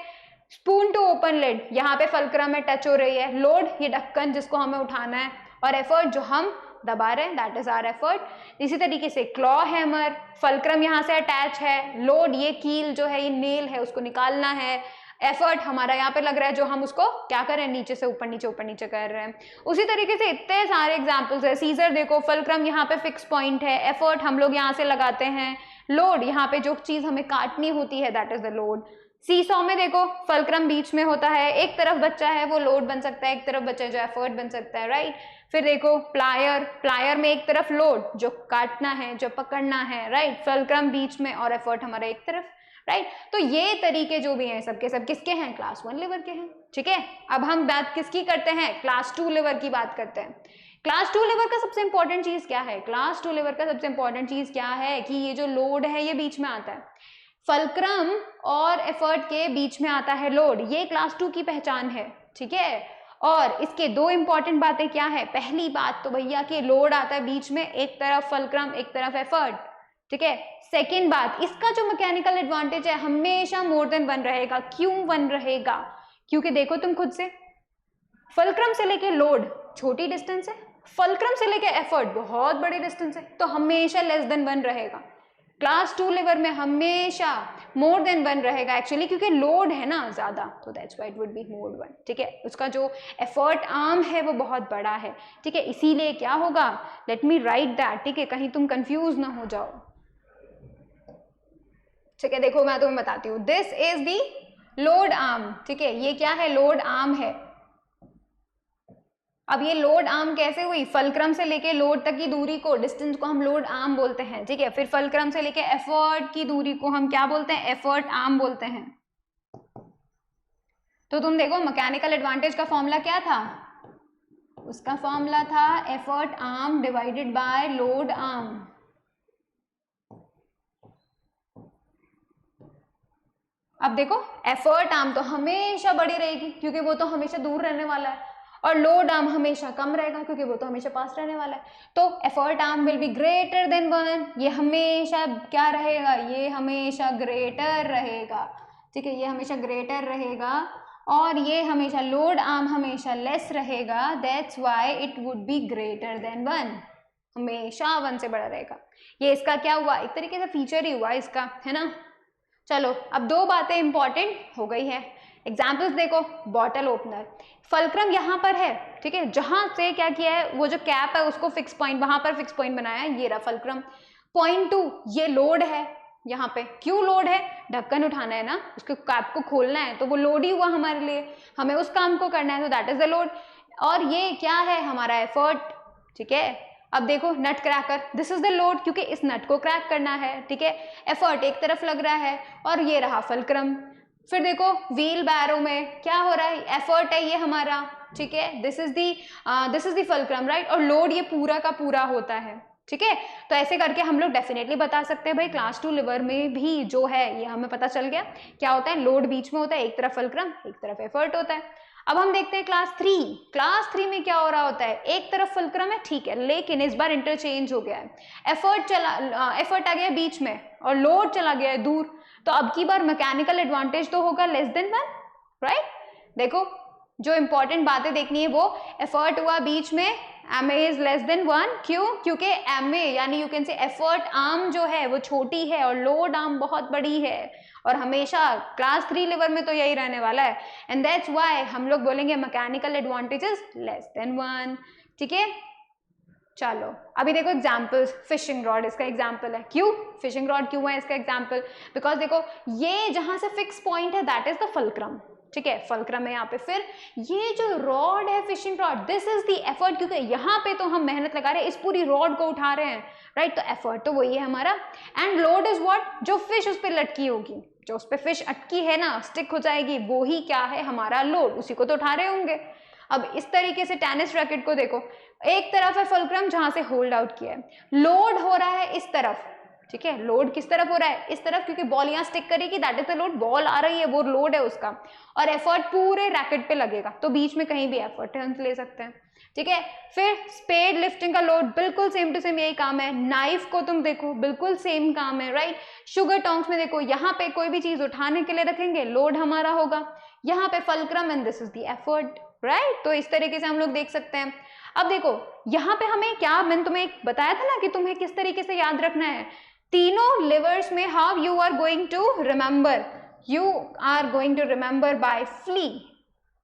[SPEAKER 1] स्पून टू ओपन लिड, यहाँ पे फल्क्रम में टच हो रही है, लोड ये ढक्कन जिसको हमें उठाना है, और एफर्ट जो हम दबा रहे हैं, दैट इज आवर एफर्ट। इसी तरीके से क्लॉ हैमर, फल्क्रम यहाँ से अटैच है, लोड ये कील जो है, ये नेल है, उसको निकालना है, एफर्ट हमारा यहाँ पे लग रहा है जो हम उसको क्या कर रहे हैं, नीचे से ऊपर नीचे कर रहे हैं। उसी तरीके से इतने सारे एग्जांपल्स है। सीजर देखो, फल्क्रम यहाँ पे फिक्स पॉइंट है, एफर्ट हम लोग यहाँ से लगाते हैं, लोड यहाँ पे जो चीज हमें काटनी होती है that is the load. Seesaw में देखो फल्क्रम बीच में होता है, एक तरफ बच्चा है वो लोड बन सकता है, एक तरफ बच्चा है जो एफर्ट बन सकता है, राइट। फिर देखो प्लायर में एक तरफ लोड जो काटना है, जो पकड़ना है, राइट, फल्क्रम बीच में और एफर्ट हमारा एक तरफ, राइट। तो ये तरीके जो भी हैं सबके सब किसके हैं, क्लास 1 लिवर के हैं, ठीक है। अब हम बात किसकी करते हैं, क्लास 2 लिवर की बात करते हैं। क्लास 2 लिवर का सबसे इंपॉर्टेंट चीज क्या है, क्लास 2 लिवर का सबसे इंपॉर्टेंट चीज क्या है कि ये जो लोड है ये बीच में आता है, फल्क्रम और एफर्ट के बीच में आता है लोड, ये क्लास 2 की पहचान है, ठीक है। और इसके 2 इंपॉर्टेंट बातें क्या है, पहली बात तो भैया कि लोड आता है बीच में, एक तरफ फल्क्रम एक तरफ एफर्ट, ठीक है। सेकेंड बात, इसका जो मैकेनिकल एडवांटेज है हमेशा मोर देन 1 रहेगा। क्यों 1 रहेगा, क्योंकि देखो तुम खुद से, फलक्रम से लेके लोड छोटी डिस्टेंस है, फलक्रम से लेके एफर्ट बहुत बड़ी डिस्टेंस है, तो हमेशा लेस देन 1 रहेगा। क्लास 2 लिवर में हमेशा मोर देन 1 रहेगा एक्चुअली, क्योंकि लोड है ना ज्यादा, तो that's why it would be more 1। ठीक है, उसका जो एफर्ट आर्म है वो बहुत बड़ा है। ठीक है, इसीलिए क्या होगा, लेट मी राइट दैट। ठीक है, कहीं तुम कंफ्यूज ना हो जाओ। ठीक है, देखो मैं तुम्हें बताती हूँ, this is the load arm. ठीक है, ये क्या है, लोड आर्म है। अब ये लोड आर्म कैसे हुई, फलक्रम से लेके लोड तक की दूरी को, डिस्टेंस को हम लोड आर्म बोलते हैं। ठीक है, फिर फलक्रम से लेके एफर्ट की दूरी को हम क्या बोलते हैं, एफर्ट आर्म बोलते हैं। तो तुम देखो मैकेनिकल एडवांटेज का फॉर्मूला क्या था, उसका फॉर्मूला था effort arm divided by load arm. अब देखो एफर्ट आर्म तो हमेशा बड़ी रहेगी क्योंकि वो तो हमेशा दूर रहने वाला है, और लोड आर्म हमेशा कम रहेगा क्योंकि वो तो हमेशा पास रहने वाला है। तो effort arm will be greater than 1, ये हमेशा क्या रहेगा, ये हमेशा ग्रेटर रहेगा। ठीक है, ये हमेशा ग्रेटर रहेगा, और ये हमेशा लोड आर्म हमेशा लेस रहेगा, that's why it would be greater than 1, हमेशा 1 से बड़ा रहेगा। ये इसका क्या हुआ, एक तरीके से फीचर ही हुआ इसका, है ना। चलो अब दो बातें इंपॉर्टेंट हो गई है। एग्जाम्पल्स देखो, बॉटल ओपनर, फलक्रम यहाँ पर है। ठीक है, जहां से क्या किया है, वो जो कैप है उसको फिक्स पॉइंट, वहां पर फिक्स पॉइंट बनाया है, ये रहा फलक्रम। पॉइंट 2 ये लोड है, यहाँ पे क्यों लोड है, ढक्कन उठाना है ना, उसके कैप को खोलना है, तो वो लोड ही हुआ हमारे लिए, हमें उस काम को करना है, तो दैट इज द लोड। और ये क्या है, हमारा एफर्ट। ठीक है, अब देखो nut cracker, this is the load क्योंकि इस नट को क्रैक करना है। ठीक है, एफर्ट एक तरफ लग रहा है, और ये रहा फलक्रम। फिर देखो व्हील बैरो में क्या हो रहा है, एफर्ट है ये हमारा। ठीक है, this is the fulcrum, right, और लोड ये पूरा का पूरा होता है। ठीक है, तो ऐसे करके हम लोग डेफिनेटली बता सकते हैं भाई क्लास 2 लिवर में भी जो है, ये हमें पता चल गया क्या होता है, लोड बीच में होता है, एक तरफ फलक्रम एक तरफ एफर्ट होता है। अब हम देखते हैं क्लास 3। क्लास 3 में क्या हो रहा होता है, एक तरफ फुलक्रम है, ठीक है, लेकिन इस बार इंटरचेंज हो गया है, एफर्ट आ गया बीच में और लोड चला गया है दूर, तो अब की बार मैकेनिकल एडवांटेज तो होगा लेस देन 1, राइट। देखो जो इंपॉर्टेंट बातें देखनी है वो, एफर्ट हुआ बीच में, MA इज लेस देन 1, क्यों, क्योंकि MA यानी यू कैन से एफर्ट आर्म जो है वो छोटी है और लोड आर्म बहुत बड़ी है, और हमेशा क्लास 3 लिवर में तो यही रहने वाला है, एंड दैट्स व्हाई हम लोग बोलेंगे मैकेनिकल एडवांटेजेस लेस देन 1। ठीक है, चलो अभी देखो एग्जाम्पल्स, फिशिंग रॉड इसका एग्जाम्पल है। क्यों फिशिंग रॉड क्यों है इसका एग्जाम्पल, बिकॉज देखो ये जहां से फिक्स पॉइंट है दैट इज द फलक्रम। ठीक है, फलक्रम है यहाँ पे, फिर ये जो रॉड है fishing rod, this is the effort, क्योंकि यहाँ पे तो हम मेहनत लगा रहे हैं, इस पूरी रॉड को उठा रहे हैं, राइट, तो एफर्ट तो वही है हमारा। एंड लोड इज व्हाट, जो फिश उस पर लटकी होगी, जो उस पर फिश अटकी है ना, स्टिक हो जाएगी, वो ही क्या है हमारा लोड, उसी को तो उठा रहे होंगे। अब इस तरीके से टेनिस रैकेट को देखो, एक तरफ है फुलक्रम जहां से होल्ड आउट किया है, लोड हो रहा है इस तरफ। ठीक है, लोड किस तरफ हो रहा है, इस तरफ, क्योंकि बॉल यहाँ स्टिक करेगी, that is the load, ball आ रही है वो लोड है उसका, और एफर्ट पूरे रैकेट पे लगेगा, तो बीच में कहीं भी एफर्ट है हम ले सकते हैं। ठीक है, फिर स्पेड लिफ्टिंग का लोड बिल्कुल सेम टू सेम यही काम है, नाइफ को तुम देखो बिल्कुल सेम काम है, राइट। शुगर टोंग्स में देखो, यहाँ पे कोई भी चीज उठाने के लिए रखेंगे, लोड हमारा होगा, यहाँ पे fulcrum and this is the effort, right. तो इस तरीके से हम लोग देख सकते हैं। अब देखो यहाँ पे हमें क्या, मैंने तुम्हें बताया था ना कि तुम्हें किस तरीके से याद रखना है, तीनों लिवर्स में how you are going to remember, you are going to remember by flee,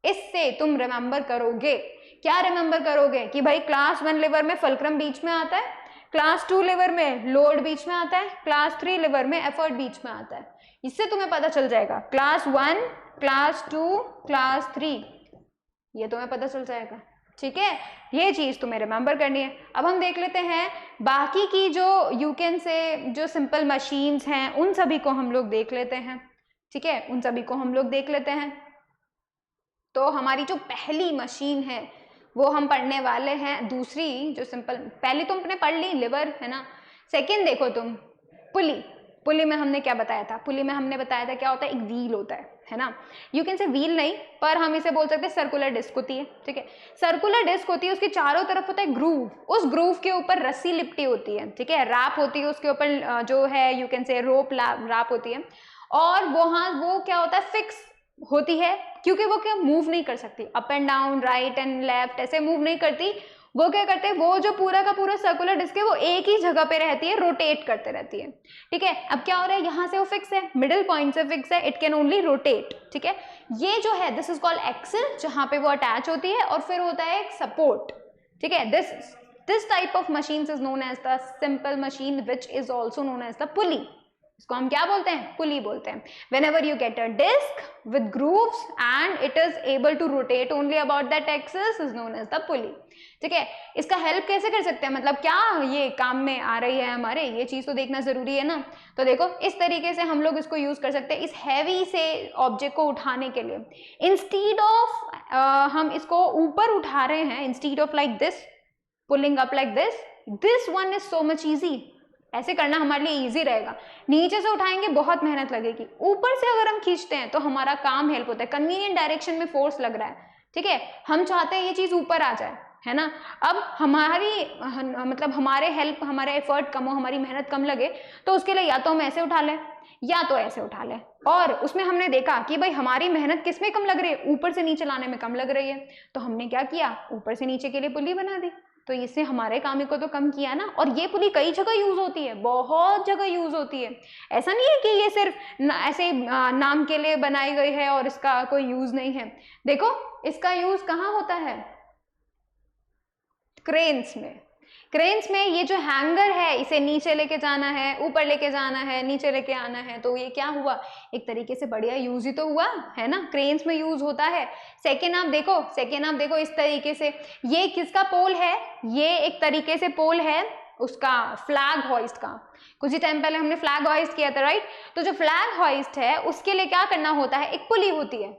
[SPEAKER 1] इससे तुम रिमेंबर करोगे, क्या रिमेंबर करोगे कि भाई क्लास 1 लिवर में फलक्रम बीच में आता है, क्लास 2 लिवर में लोड बीच में आता है, क्लास 3 लिवर में एफर्ट बीच में आता है, इससे तुम्हें पता चल जाएगा क्लास 1, क्लास 2, क्लास 3, ये तुम्हें पता चल जाएगा। ठीक है, ये चीज तुम्हें रिमेंबर करनी है। अब हम देख लेते हैं बाकी की जो यू कैन से जो सिंपल मशीन्स हैं, उन सभी को हम लोग देख लेते हैं। ठीक है, उन सभी को हम लोग देख लेते हैं। तो हमारी जो पहली मशीन है वो हम पढ़ने वाले हैं, दूसरी जो सिंपल, पहली तो हमने पढ़ ली लिवर, है ना। सेकेंड देखो तुम, पुली, पुली में हमने क्या बताया था, पुली में हमने बताया था क्या होता है, एक व्हील होता है ना, यू कैन से व्हील नहीं, पर हम इसे बोल सकते हैं सर्कुलर डिस्क होती है। ठीक है, सर्कुलर डिस्क होती है, उसके चारों तरफ होता है ग्रूव, उस ग्रूव के ऊपर रस्सी लिपटी होती है। ठीक है, रैप होती है उसके ऊपर, जो है यू कैन से रोप रैप होती है, और वहां वो क्या होता है, फिक्स होती है क्योंकि वो क्या मूव नहीं कर सकती, up and down, right and left ऐसे मूव नहीं करती। वो क्या करते हैं, वो जो पूरा का पूरा सर्कुलर डिस्क है वो एक ही जगह पे रहती है, रोटेट करते रहती है। ठीक है, अब क्या हो रहा है, यहाँ से वो फिक्स है, मिडिल पॉइंट से फिक्स है, इट कैन ओनली रोटेट। ठीक है, ये जो है दिस इज कॉल्ड एक्सल, जहाँ पे वो अटैच होती है, और फिर होता है एक सपोर्ट। ठीक है, this type of machine is known as the simple machine which is also known as the pulley. इसको हम क्या बोलते हैं, पुली बोलते हैं। whenever you get a disc with grooves and it is able to rotate only about that axis is known as the pulley। ठीक है, इसका हेल्प कैसे कर सकते हैं, मतलब क्या ये काम में आ रही है हमारे, ये चीज तो देखना जरूरी है ना। तो देखो इस तरीके से हम लोग इसको यूज कर सकते हैं इस हैवी से ऑब्जेक्ट को उठाने के लिए। इंस्टीड ऑफ हम इसको ऊपर उठा रहे हैं, instead of like this pulling up like this one is so much easy. ऐसे करना हमारे लिए इजी रहेगा। नीचे से उठाएंगे बहुत मेहनत लगेगी, ऊपर से अगर हम खींचते हैं तो हमारा काम हेल्प होता है, कन्वीनियंट डायरेक्शन में फोर्स लग रहा है। ठीक है, हम चाहते हैं ये चीज ऊपर आ जाए, है ना। अब हमारी मतलब हमारे हेल्प, हमारे एफर्ट कम हो, हमारी मेहनत कम लगे, तो उसके लिए या तो हम ऐसे उठा लें या तो ऐसे उठा लें। और उसमें हमने देखा कि भाई हमारी मेहनत किस में कम लग रही है, ऊपर से नीचे लाने में कम लग रही है, तो हमने क्या किया, ऊपर से नीचे के लिए पुली बना दी। तो इससे हमारे काम को तो कम किया ना। और ये पुली कई जगह यूज होती है, बहुत जगह यूज होती है। ऐसा नहीं है कि ये सिर्फ ऐसे नाम के लिए बनाई गई है और इसका कोई यूज नहीं है। देखो इसका यूज कहाँ होता है, क्रेन्स में। क्रेन्स में ये जो हैंगर है, इसे नीचे लेके जाना है, ऊपर लेके जाना है, नीचे लेके आना है, तो ये क्या हुआ, एक तरीके से बढ़िया यूज ही तो हुआ, है ना। क्रेन्स में यूज होता है। सेकेंड आप देखो इस तरीके से, ये किसका पोल है, ये एक तरीके से पोल है उसका फ्लैग हॉइस्ट का। कुछ ही टाइम पहले हमने फ्लैग हॉइस्ट किया था, राइट। तो जो फ्लैग हॉइस्ट है उसके लिए क्या करना होता है, एक पुली होती है।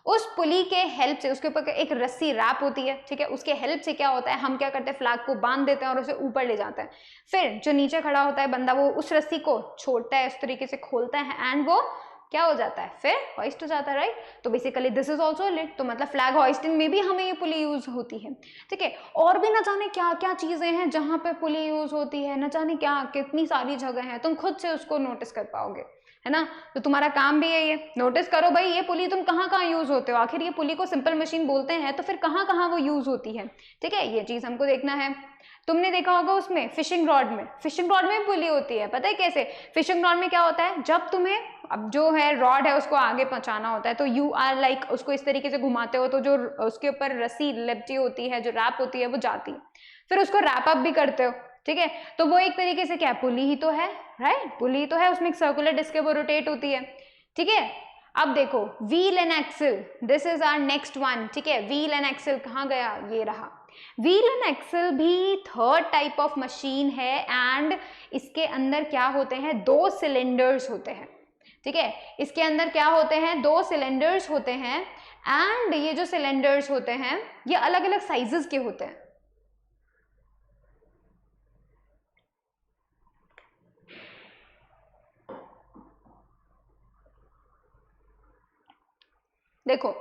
[SPEAKER 1] उस पुली के हेल्प से, उसके ऊपर एक रस्सी रैप होती है, ठीक है, उसके हेल्प से क्या होता है, हम क्या करते हैं, फ्लैग को बांध देते हैं और उसे ऊपर ले जाते हैं। फिर जो नीचे खड़ा होता है बंदा, वो उस रस्सी को छोड़ता है, उस तरीके से खोलता है, एंड वो क्या हो जाता है, फिर हॉइस्ट हो जाता है, राइट। तो basically this is also lit, तो मतलब फ्लैग हॉइस्टिंग में भी हमें ये पुली यूज होती है। ठीक है, और भी न जाने क्या क्या चीजें हैं जहां पे पुली यूज होती है, न जाने क्या कितनी सारी जगह है, तुम खुद से उसको नोटिस कर पाओगे, है ना। तो तुम्हारा काम भी है ये नोटिस करो भाई, ये पुली तुम कहाँ कहाँ यूज होते हो, आखिर ये पुली को सिंपल मशीन बोलते हैं तो फिर कहाँ कहाँ वो यूज होती है। ठीक है, ये चीज हमको देखना है। तुमने देखा होगा उसमें फिशिंग रॉड में पुली होती है। पता है कैसे, फिशिंग रॉड में क्या होता है, जब तुम्हें अब जो है रॉड है उसको आगे पहुंचाना होता है, तो यू आर लाइक उसको इस तरीके से घुमाते हो, तो जो उसके ऊपर रस्सी लिपटी होती है, जो रैप होती है, वो जाती है, फिर उसको रैप अप भी करते हो। ठीक है, तो वो एक तरीके से क्या, पुली ही तो है, राइट, पुली तो है, उसमें एक सर्कुलर डिस्क है, वो रोटेट होती है। ठीक है, अब देखो wheel and axle, this is our next one. ठीक है, व्हील एंड एक्सल कहाँ गया, ये रहा। व्हील एंड एक्सल भी थर्ड टाइप ऑफ मशीन है, एंड इसके अंदर क्या होते हैं, दो सिलेंडर्स होते हैं। ठीक है, इसके अंदर क्या होते हैं, दो सिलेंडर्स होते हैं, एंड ये जो सिलेंडर्स होते हैं ये अलग अलग साइजेस के होते हैं। देखो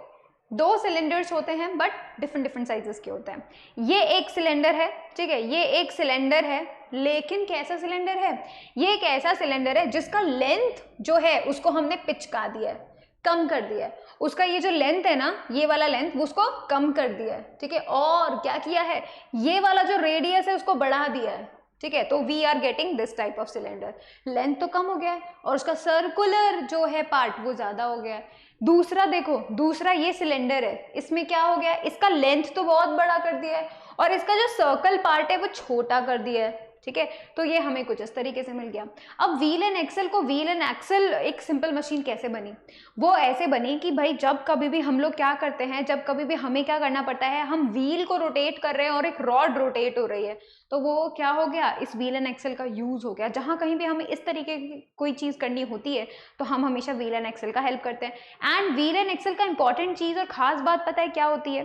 [SPEAKER 1] दो सिलेंडर्स होते हैं बट डिफरेंट साइजेस के होते हैं। ये एक सिलेंडर है, ठीक है, ये एक सिलेंडर है, लेकिन कैसा सिलेंडर है, ये एक ऐसा सिलेंडर है जिसका लेंथ जो है उसको हमने पिचका दिया है, कम कर दिया है। उसका ये जो लेंथ है ना, ये वाला लेंथ, उसको कम कर दिया है। ठीक है, और क्या किया है, ये वाला जो रेडियस है उसको बढ़ा दिया है। ठीक है, तो we are getting this type of cylinder. Length तो कम हो गया है और उसका सर्कुलर जो है पार्ट वो ज्यादा हो गया है। दूसरा देखो, दूसरा ये सिलेंडर है, इसमें क्या हो गया है, इसका लेंथ तो बहुत बड़ा कर दिया है और इसका जो सर्कल पार्ट है वो छोटा कर दिया है। ठीक है, तो ये हमें कुछ इस तरीके से मिल गया। अब व्हील एंड एक्सल एक सिंपल मशीन कैसे बनी, वो ऐसे बनी कि भाई जब कभी भी हम लोग क्या करते हैं, जब कभी भी हमें क्या करना पड़ता है, हम व्हील को रोटेट कर रहे हैं और एक रॉड रोटेट हो रही है, तो वो क्या हो गया, इस व्हील एंड एक्सल का यूज हो गया। जहां कहीं भी हमें इस तरीके की कोई चीज करनी होती है तो हम हमेशा व्हील एंड एक्सल का हेल्प करते हैं। एंड व्हील एंड एक्सल का इंपॉर्टेंट चीज और खास बात पता है क्या होती है,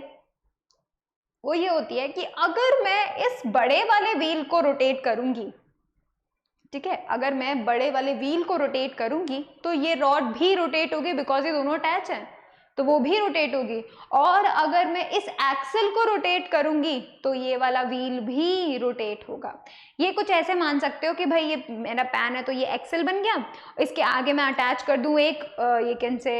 [SPEAKER 1] वो ये होती है कि अगर मैं इस बड़े वाले व्हील को रोटेट करूंगी, ठीक है, अगर मैं बड़े वाले व्हील को रोटेट करूंगी तो ये रॉड भी रोटेट होगी, बिकॉज ये दोनों अटैच हैं। तो वो भी रोटेट होगी। और अगर मैं इस एक्सल को रोटेट करूंगी तो ये वाला व्हील भी रोटेट होगा। ये कुछ ऐसे मान सकते हो कि भाई ये मेरा पैन है तो ये एक्सल बन गया, इसके आगे मैं अटैच कर दूं एक ये कैन से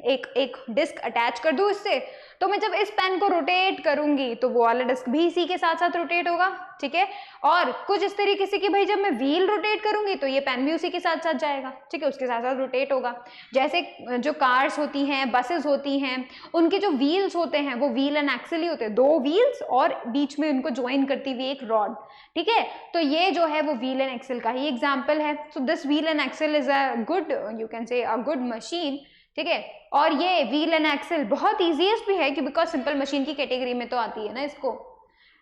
[SPEAKER 1] एक डिस्क अटैच कर दूं इससे, तो मैं जब इस पेन को रोटेट करूंगी तो वो वाला डिस्क भी इसी के साथ साथ रोटेट होगा, ठीक है। और कुछ इस तरीके से कि भाई जब मैं व्हील रोटेट करूंगी तो ये पेन भी उसी के साथ साथ जाएगा, ठीक है, उसके साथ साथ रोटेट होगा। जैसे जो कार्स होती हैं, बसेस होती हैं, उनके जो व्हील्स होते हैं वो व्हील एंड एक्सल ही होते हैं, दो व्हील्स और बीच में उनको ज्वाइन करती हुई एक रॉड, ठीक है। तो ये जो है वो व्हील एंड एक्सल का ही एग्जाम्पल है। So this wheel and axle is a good, you can say a good machine, ठीक है। और ये व्हील एंड एक्सल बहुत ईजीएस्ट भी है कि बिकॉज सिंपल मशीन की कैटेगरी में तो आती है ना इसको।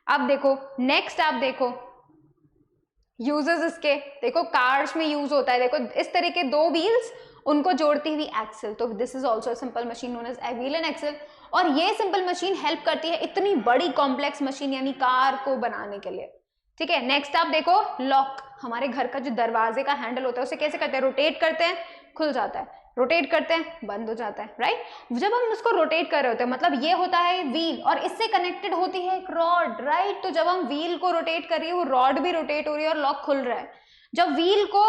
[SPEAKER 1] अब देखो नेक्स्ट, आप देखो यूजेस इसके, देखो कार्स में यूज होता है, देखो इस तरह के दो व्हील्स उनको जोड़ती हुई एक्सल, तो this is also simple machine known as wheel and axle. और ये सिंपल मशीन हेल्प करती है इतनी बड़ी कॉम्प्लेक्स मशीन यानी कार को बनाने के लिए, ठीक है। नेक्स्ट आप देखो लॉक, हमारे घर का जो दरवाजे का हैंडल होता है उसे कैसे करते हैं, रोटेट करते हैं, खुल जाता है, रोटेट करते हैं, बंद हो जाता है, राइट। जब हम उसको रोटेट कर रहे होते हैं मतलब ये होता है व्हील और इससे कनेक्टेड होती है एक रॉड, राइट। तो जब हम व्हील को रोटेट कर रही है वो रॉड भी रोटेट हो रही है और लॉक खुल रहा है। जब व्हील को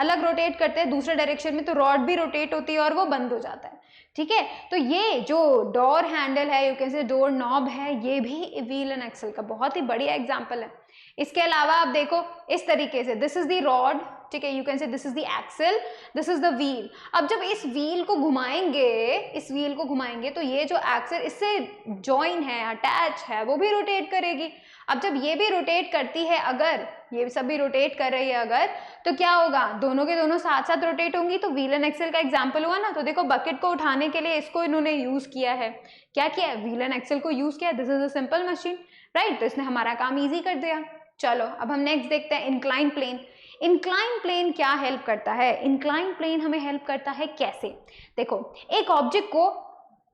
[SPEAKER 1] अलग रोटेट करते हैं दूसरे डायरेक्शन में तो रॉड भी रोटेट होती है और वो बंद हो जाता है, ठीक है। तो ये जो डोर हैंडल है, यू कैन से डोर नॉब है, ये भी व्हील एंड एक्सल का बहुत ही बढ़िया एग्जांपल है। इसके अलावा आप देखो इस तरीके से, दिस इज द रॉड, ठीक है, you can say this is the axle, this is the wheel. अब जब इस व्हील को घुमाएंगे, इस व्हील को घुमाएंगे तो ये जो एक्सल इससे जॉइन है, अटैच है, वो भी रोटेट करेगी। अब जब ये भी रोटेट करती है, अगर ये सब भी रोटेट कर रही है अगर, तो क्या होगा, दोनों के दोनों साथ साथ रोटेट होंगी, तो व्हील एंड एक्सल का एग्जांपल हुआ ना। तो देखो बकेट को उठाने के लिए इसको इन्होंने यूज किया है, क्या किया है, व्हील एंड एक्सल को यूज किया, this is a simple machine, right. तो इसने हमारा काम ईजी कर दिया। चलो अब हम नेक्स्ट देखते हैं इंक्लाइन प्लेन। इंक्लाइन प्लेन क्या हेल्प करता है, इंक्लाइन प्लेन हमें हेल्प करता है कैसे, देखो एक ऑब्जेक्ट को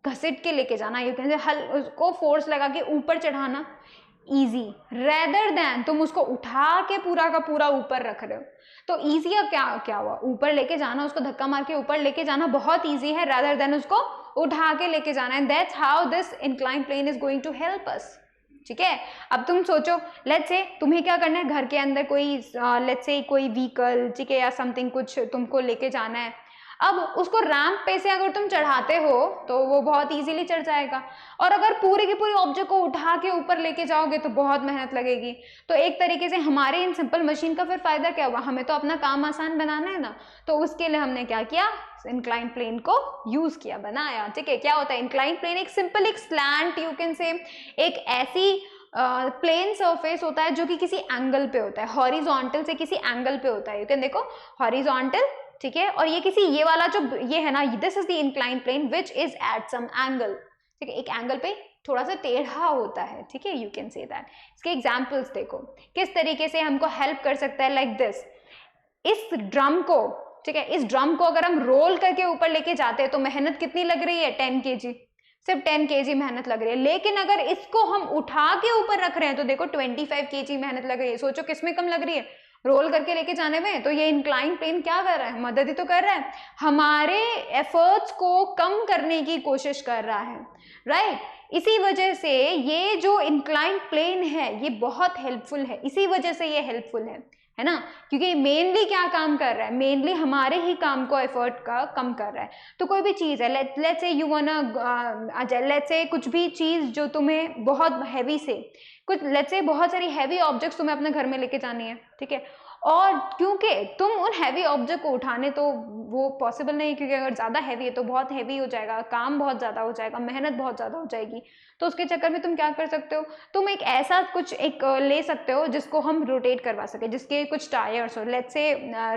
[SPEAKER 1] घसीट के लेके जाना, यू कैन से उसको फोर्स लगा के ऊपर चढ़ाना इजी, रेदर देन तुम उसको उठा के पूरा का पूरा ऊपर रख रहे हो। तो इजी क्या हुआ, ऊपर लेके जाना, उसको धक्का मार के ऊपर लेके जाना बहुत इजी है, रेदर देन उसको उठा के लेके जाना, and that's how this incline plane is going to help us, ठीक है। अब तुम सोचो, लेट्स से तुम्हें क्या करना है, घर के अंदर कोई लेट्स से कोई व्हीकल, ठीक है, या समथिंग कुछ तुमको लेके जाना है। अब उसको रैंप पे से अगर तुम चढ़ाते हो तो वो बहुत इजीली चढ़ जाएगा, और अगर पूरे के पूरे ऑब्जेक्ट को उठा के ऊपर लेके जाओगे तो बहुत मेहनत लगेगी। तो एक तरीके से हमारे इन सिंपल मशीन का फिर फायदा क्या हुआ, हमें तो अपना काम आसान बनाना है ना, तो उसके लिए हमने क्या किया, इंक्लाइन प्लेन को यूज किया, बनाया, ठीक है। क्या होता है इंक्लाइन प्लेन, एक सिंपल एक स्लैंट, यू कैन से एक ऐसी प्लेन सरफेस होता है जो कि किसी एंगल पे होता है, हॉरिजॉन्टल से किसी एंगल पे होता है, यू कैन देखो हॉरिजॉन्टल, ठीक है। और ये किसी ये वाला जो ये है ना, this is the incline plane which is at some angle, ठीक है, एक एंगल पे थोड़ा सा टेढ़ा होता है, ठीक है, यू कैन से दैट। इसके एग्जांपल्स देखो किस तरीके से हमको हेल्प कर सकता है, लाइक दिस, इस ड्रम को, ठीक है, इस ड्रम को अगर हम रोल करके ऊपर लेके जाते हैं तो मेहनत कितनी लग रही है, 10 kg, सिर्फ 10 kg मेहनत लग रही है। लेकिन अगर इसको हम उठा के ऊपर रख रहे हैं तो देखो 25 kg मेहनत लग रही है। सोचो किसमें कम लग रही है, रोल करके लेके जाने में। तो ये इंक्लाइन प्लेन क्या कर रहा है, मदद ही तो कर रहा है, हमारे एफर्ट्स को कम करने की कोशिश कर रहा है, राइट। इसी वजह से ये जो इंक्लाइन प्लेन है ये बहुत हेल्पफुल है, इसी वजह से ये हेल्पफुल है ना, क्योंकि मेनली क्या काम कर रहा है, मेनली हमारे ही काम को एफर्ट का कम कर रहा है। तो कोई भी चीज़ है, let's say you वांना let's say कुछ भी चीज़ जो तुम्हें बहुत हैवी से, कुछ लेट्स से बहुत सारी हैवी ऑब्जेक्ट्स तुम्हें अपने घर में लेके जानी है, ठीक है, और क्योंकि तुम उन हैवी ऑब्जेक्ट को उठाने तो वो पॉसिबल नहीं, क्योंकि अगर ज़्यादा हैवी है तो बहुत हैवी हो जाएगा, काम बहुत ज़्यादा हो जाएगा, मेहनत बहुत ज़्यादा हो जाएगी। तो उसके चक्कर में तुम क्या कर सकते हो, तुम एक ऐसा कुछ एक ले सकते हो जिसको हम रोटेट करवा सके, जिसके कुछ टायर्स हो, लेट्स से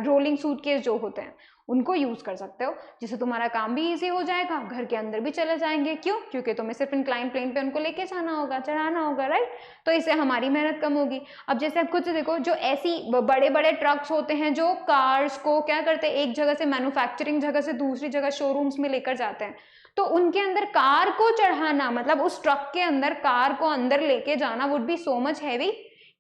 [SPEAKER 1] रोलिंग सूटकेस जो होते हैं उनको यूज़ कर सकते हो, जिससे तुम्हारा काम भी इजी हो जाएगा, घर के अंदर भी चले जाएंगे। क्यों, क्योंकि तुम्हें सिर्फ इंक्लाइन प्लेन पे उनको लेके जाना होगा, चढ़ाना होगा, राइट। तो इससे हमारी मेहनत कम होगी। अब जैसे आप खुद देखो, जो ऐसी बड़े बड़े ट्रक्स होते हैं जो कार्स को क्या करते हैं, एक जगह से मैन्युफैक्चरिंग जगह से दूसरी जगह शोरूम्स में लेकर जाते हैं, तो उनके अंदर कार को चढ़ाना, मतलब उस ट्रक के अंदर कार को अंदर लेके जाना would be so much heavy,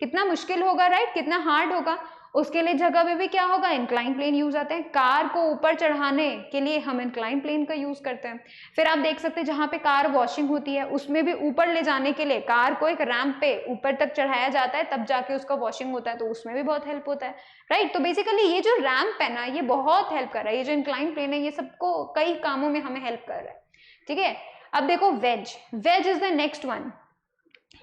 [SPEAKER 1] कितना मुश्किल होगा, राइट, कितना हार्ड होगा। उसके लिए जगह में भी क्या होगा, इंक्लाइन प्लेन यूज आते हैं। कार को ऊपर चढ़ाने के लिए हम इंक्लाइन प्लेन का यूज करते हैं। फिर आप देख सकते हैं जहां पे कार वॉशिंग होती है उसमें भी ऊपर ले जाने के लिए कार को एक रैंप पे ऊपर तक चढ़ाया जाता है, तब जाके उसका वॉशिंग होता है, तो उसमें भी बहुत हेल्प होता है, राइट। तो बेसिकली ये जो रैंप है ना, ये बहुत हेल्प कर रहा है, ये जो इंक्लाइन प्लेन है ये सबको कई कामों में हमें हेल्प कर रहा है, ठीक है। अब देखो wedge, wedge is the next one,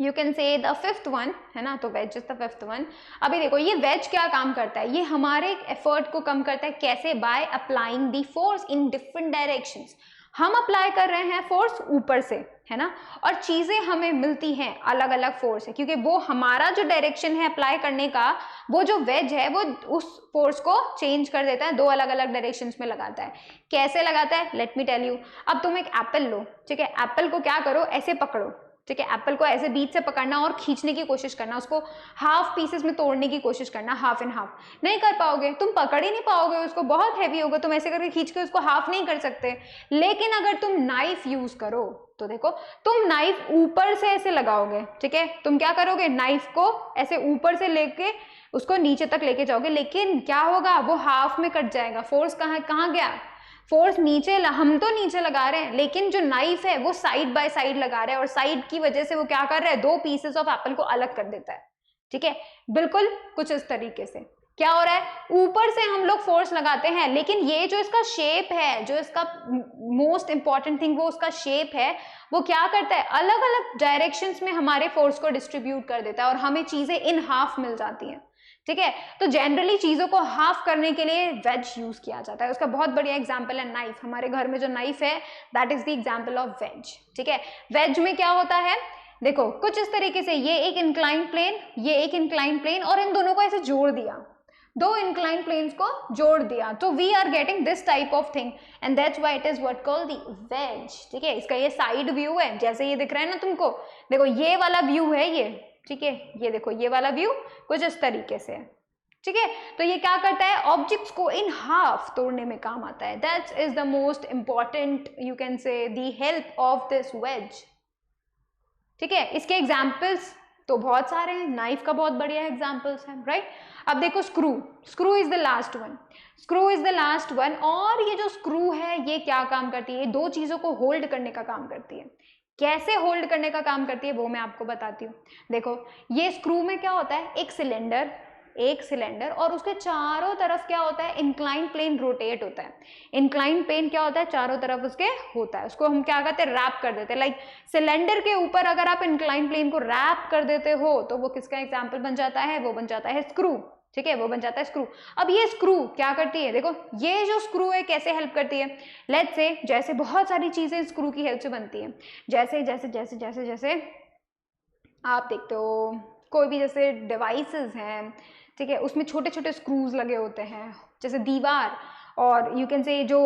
[SPEAKER 1] you can say the fifth one, है ना, तो wedge is the fifth one. अभी देखो ये वेज क्या काम करता है, ये हमारे एफर्ट को कम करता है, कैसे, by applying the force in different directions. हम अप्लाई कर रहे हैं फोर्स ऊपर से, है ना, और चीजें हमें मिलती हैं अलग अलग फोर्स है, क्योंकि वो हमारा जो डायरेक्शन है अप्लाई करने का, वो जो वेज है वो उस फोर्स को चेंज कर देता है, दो अलग अलग डायरेक्शंस में लगाता है। कैसे लगाता है, लेट मी टेल यू। अब तुम एक एप्पल लो, ठीक है, एप्पल को क्या करो, ऐसे पकड़ो, ठीक है, एप्पल को ऐसे बीच से पकड़ना और खींचने की कोशिश करना, उसको हाफ पीसेस में तोड़ने की कोशिश करना, हाफ एंड हाफ। नहीं कर पाओगे, तुम पकड़ ही नहीं पाओगे उसको, बहुत हैवी होगा, तुम ऐसे करके खींच के उसको हाफ नहीं कर सकते। लेकिन अगर तुम नाइफ यूज करो तो देखो, तुम नाइफ ऊपर से ऐसे लगाओगे, ठीक है, तुम क्या करोगे, नाइफ को ऐसे ऊपर से लेके उसको नीचे तक लेके जाओगे, लेकिन क्या होगा, वो हाफ में कट जाएगा। फोर्स कहाँ गया, फोर्स नीचे, हम तो नीचे लगा रहे हैं, लेकिन जो नाइफ है वो साइड बाय साइड लगा रहा है, और साइड की वजह से वो क्या कर रहा है, दो पीसेस ऑफ एप्पल को अलग कर देता है, ठीक है। बिल्कुल कुछ इस तरीके से क्या हो रहा है, ऊपर से हम लोग फोर्स लगाते हैं, लेकिन ये जो इसका शेप है, जो इसका मोस्ट इंपॉर्टेंट थिंग वो उसका शेप है, वो क्या करता है, अलग अलग डायरेक्शंस में हमारे फोर्स को डिस्ट्रीब्यूट कर देता है, और हमें चीजें इन हाफ मिल जाती हैं, ठीक है। तो जनरली चीजों को हाफ करने के लिए वेज यूज किया जाता है। उसका बहुत बढ़िया एग्जांपल है नाइफ, हमारे घर में जो नाइफ है that is the example of ways, ठीक है। वेज में क्या होता है, देखो कुछ इस तरीके से, ये एक इंक्लाइन प्लेन, ये एक इंक्लाइन प्लेन, और इन दोनों को ऐसे जोड़ दिया, दो इंक्लाइन प्लेन्स को जोड़ दिया, तो we are getting this type of thing, and that's why it is what called the wedge, ठीक है। इसका ये साइड व्यू है, जैसे ये दिख रहा है ना तुमको, देखो ये वाला व्यू है ये, ठीक है, ये देखो ये वाला व्यू कुछ इस तरीके से है, ठीक है। तो ये क्या करता है, ऑब्जेक्ट्स को इन हाफ तोड़ने में काम आता है। That is the most important, you can say, the help of this wedge, ठीक है। इसके एग्जाम्पल्स तो बहुत सारे हैं, नाइफ का बहुत बढ़िया एग्जाम्पल्स हैं, राइट। अब देखो screw, screw is the last one, screw is the last one, और ये जो स्क्रू है ये क्या काम करती है, ये दो चीजों को होल्ड करने का काम करती है। कैसे होल्ड करने का काम करती है वो मैं आपको बताती हूँ। देखो ये स्क्रू में क्या होता है, एक सिलेंडर और उसके चारों तरफ क्या होता है, इंक्लाइन प्लेन रोटेट होता है। इंक्लाइन प्लेन क्या होता है, चारों तरफ उसके होता है, उसको हम क्या कहते हैं, रैप कर देते हैं। लाइक सिलेंडर के ऊपर अगर आप इंक्लाइन प्लेन को रैप कर देते हो तो वो किसका एग्जाम्पल बन जाता है, वो बन जाता है स्क्रू, ठीक है, वो बन जाता है स्क्रू। अब ये स्क्रू क्या करती है, देखो ये जो स्क्रू है कैसे हेल्प करती है, लेट्स से जैसे बहुत सारी चीजें स्क्रू की हेल्प से बनती हैं, जैसे जैसे जैसे जैसे जैसे आप देखते हो कोई भी जैसे डिवाइसेस हैं, ठीक है, उसमें छोटे छोटे स्क्रूज लगे होते हैं, जैसे दीवार, और यू कैन से जो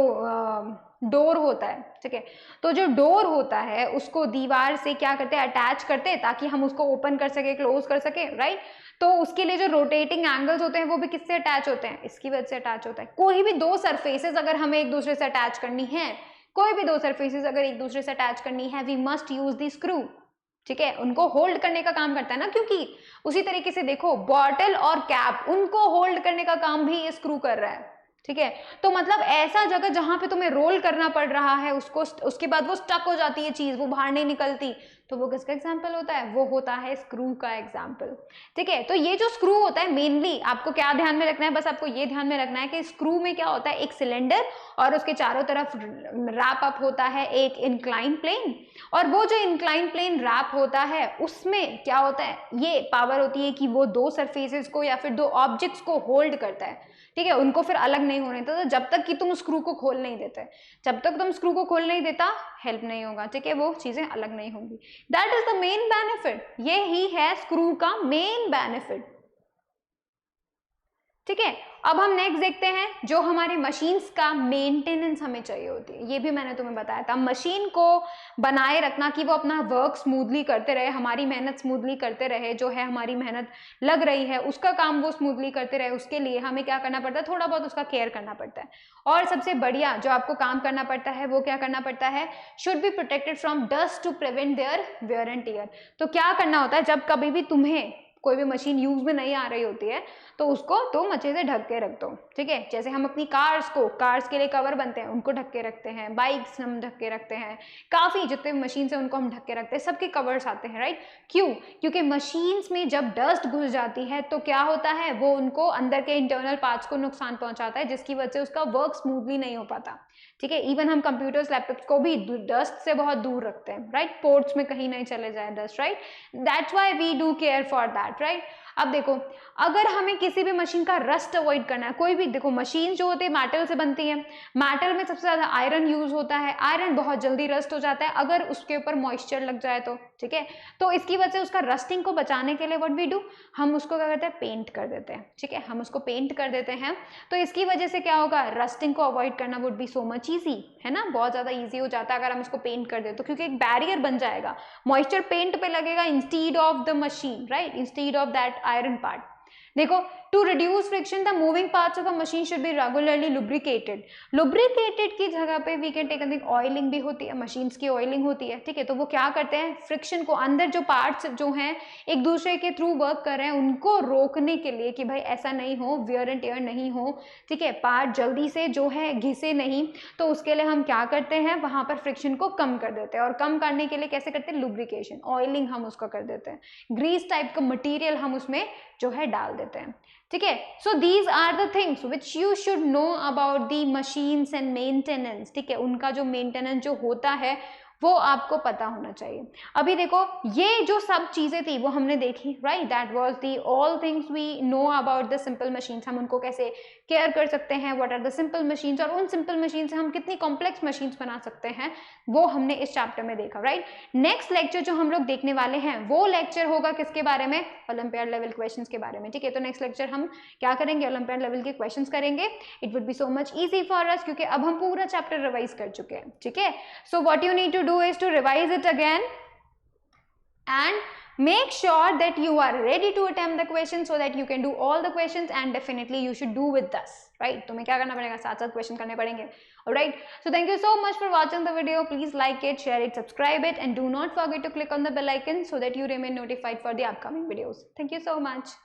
[SPEAKER 1] डोर होता है, ठीक है, तो जो डोर होता है उसको दीवार से क्या करते हैं, अटैच करते हैं ताकि हम उसको ओपन कर सके, क्लोज कर सके, राइट। तो उसके लिए जो रोटेटिंग एंगल्स होते हैं वो भी किससे अटैच होते हैं, इसकी वजह से अटैच होता है। कोई भी दो सरफेसेस अगर हमें एक दूसरे से अटैच करनी है, कोई भी दो सरफेसेस अगर एक दूसरे से अटैच करनी है, we must use the screw, ठीक है, उनको होल्ड करने का काम करता है ना, क्योंकि उसी तरीके से देखो बॉटल और कैप, उनको होल्ड करने का काम भी ये स्क्रू कर रहा है, ठीक है। तो मतलब ऐसा जगह जहां पे तुम्हें रोल करना पड़ रहा है उसको, उसके बाद वो स्टक हो जाती है चीज, वो बाहर नहीं निकलती, तो वो किसका एग्जाम्पल होता है, वो होता है स्क्रू का एग्जाम्पल, ठीक है। तो ये जो स्क्रू होता है मेनली आपको क्या ध्यान में रखना है, बस आपको ये ध्यान में रखना है कि स्क्रू में क्या होता है, एक सिलेंडर और उसके चारों तरफ रैप अप होता है एक इंक्लाइन प्लेन, और वो जो इंक्लाइन प्लेन रैप होता है उसमें क्या होता है, ये पावर होती है कि वो दो सरफेसेस को या फिर दो ऑब्जेक्ट्स को होल्ड करता है, ठीक है, उनको फिर अलग नहीं होने देता, तो जब तक कि तुम स्क्रू को खोल नहीं देते, जब तक तुम स्क्रू को खोल नहीं देता हेल्प नहीं होगा, ठीक है, वो चीजें अलग नहीं होंगी। That is the main benefit, ये ही है स्क्रू का मेन बेनिफिट, ठीक है। अब हम नेक्स्ट देखते हैं जो हमारे मशीन्स का मेंटेनेंस हमें चाहिए होती है, ये भी मैंने तुम्हें बताया था, मशीन को बनाए रखना कि वो अपना वर्क स्मूथली करते रहे, हमारी मेहनत स्मूथली करते रहे, जो है हमारी मेहनत लग रही है उसका काम वो स्मूथली करते रहे, उसके लिए हमें क्या करना पड़ता है, थोड़ा बहुत उसका केयर करना पड़ता है। और सबसे बढ़िया जो आपको काम करना पड़ता है वो क्या करना पड़ता है, should be protected from dust to prevent their wear and tear. तो क्या करना होता है, जब कभी भी तुम्हें कोई भी मशीन यूज में नहीं आ रही होती है तो उसको तुम अच्छे से ढक के रख दो, ठीक है। जैसे हम अपनी कार्स के लिए कवर बनते हैं उनको ढक के रखते हैं, बाइक्स हम ढक के रखते हैं, काफ़ी जितने मशीन से उनको हम ढक के रखते हैं, सबके कवर्स आते हैं, राइट। क्यों? क्योंकि मशीन्स में जब डस्ट घुस जाती है तो क्या होता है, वो उनको अंदर के इंटरनल पार्ट्स को नुकसान पहुंचाता है, जिसकी वजह से उसका वर्क स्मूथली नहीं हो पाता, ठीक है। इवन हम कंप्यूटर्स लैपटॉप्स को भी डस्ट से बहुत दूर रखते हैं, राइट, पोर्ट्स में कहीं नहीं चले जाए dust, right. That's why we do care for that, right. अब देखो, अगर हमें किसी भी मशीन का रस्ट अवॉइड करना है, कोई भी देखो मशीन जो होती है मेटल से बनती है, मेटल में सबसे ज्यादा आयरन यूज होता है, आयरन बहुत जल्दी रस्ट हो जाता है अगर उसके ऊपर मॉइस्चर लग जाए तो, ठीक है। तो इसकी वजह से उसका रस्टिंग को बचाने के लिए व्हाट वी डू, हम उसको क्या करते हैं, पेंट कर देते हैं, ठीक है, हम उसको पेंट कर देते हैं। तो इसकी वजह से क्या होगा, रस्टिंग को अवॉइड करना would be so much easy, है ना, बहुत ज्यादा ईजी हो जाता है अगर हम उसको पेंट कर दे तो, क्योंकि एक बैरियर बन जाएगा, मॉइस्चर पेंट पे लगेगा instead of the machine, right, instead of that iron part. देखो, to reduce friction the moving parts of a machine should be regularly lubricated. Lubricated की जगह पे we can take think oiling भी होती है, मशीन्स की ऑयलिंग होती है, ठीक है। तो वो क्या करते हैं, फ्रिक्शन को, अंदर जो पार्ट्स जो हैं एक दूसरे के थ्रू वर्क कर रहे हैं उनको रोकने के लिए कि भाई ऐसा नहीं हो, वियर एंड टेयर नहीं हो, ठीक है, पार्ट जल्दी से जो है घिसे नहीं, तो उसके लिए हम क्या करते हैं, वहां पर फ्रिक्शन को कम कर देते हैं। और कम करने के लिए कैसे करते हैं, लुब्रिकेशन, ऑयलिंग हम उसका कर देते हैं, ग्रीस टाइप का मटीरियल हम उसमें जो है डाल देते हैं, ठीक है। So these are the things which you should know about the machines and maintenance, ठीक है, उनका जो मेंटेनेंस जो होता है वो आपको पता होना चाहिए। अभी देखो, ये जो सब चीजें थी वो हमने देखी, right, that was the all things we know about the simple machines, हम उनको कैसे केयर कर सकते हैं, what are the simple machines, और उन सिंपल मशीन से हम कितनी कॉम्प्लेक्स मशीन्स बना सकते हैं, वो हमने इस चैप्टर में देखा, राइट। नेक्स्ट लेक्चर जो हम लोग देखने वाले हैं वो लेक्चर होगा किसके बारे में, ओलंपियाड लेवल क्वेश्चंस के बारे में, ठीक है। तो नेक्स्ट लेक्चर हम क्या करेंगे, ओलंपियाड लेवल के क्वेश्चंस करेंगे। It would be so much easy for us, क्योंकि अब हम पूरा चैप्टर रिवाइज कर चुके हैं, ठीक है। So what you need to do is to revise it again and make sure that you are ready to attempt the questions so that you can do all the questions, and definitely you should do with us, right। तुम्हें क्या करना पड़ेगा, साथ साथ क्वेश्चन करने पड़ेंगे, alright। So thank you so much for watching the video. Please like it, share it, subscribe it, and do not forget to click on the bell icon so that you remain notified for the upcoming videos. Thank you so much.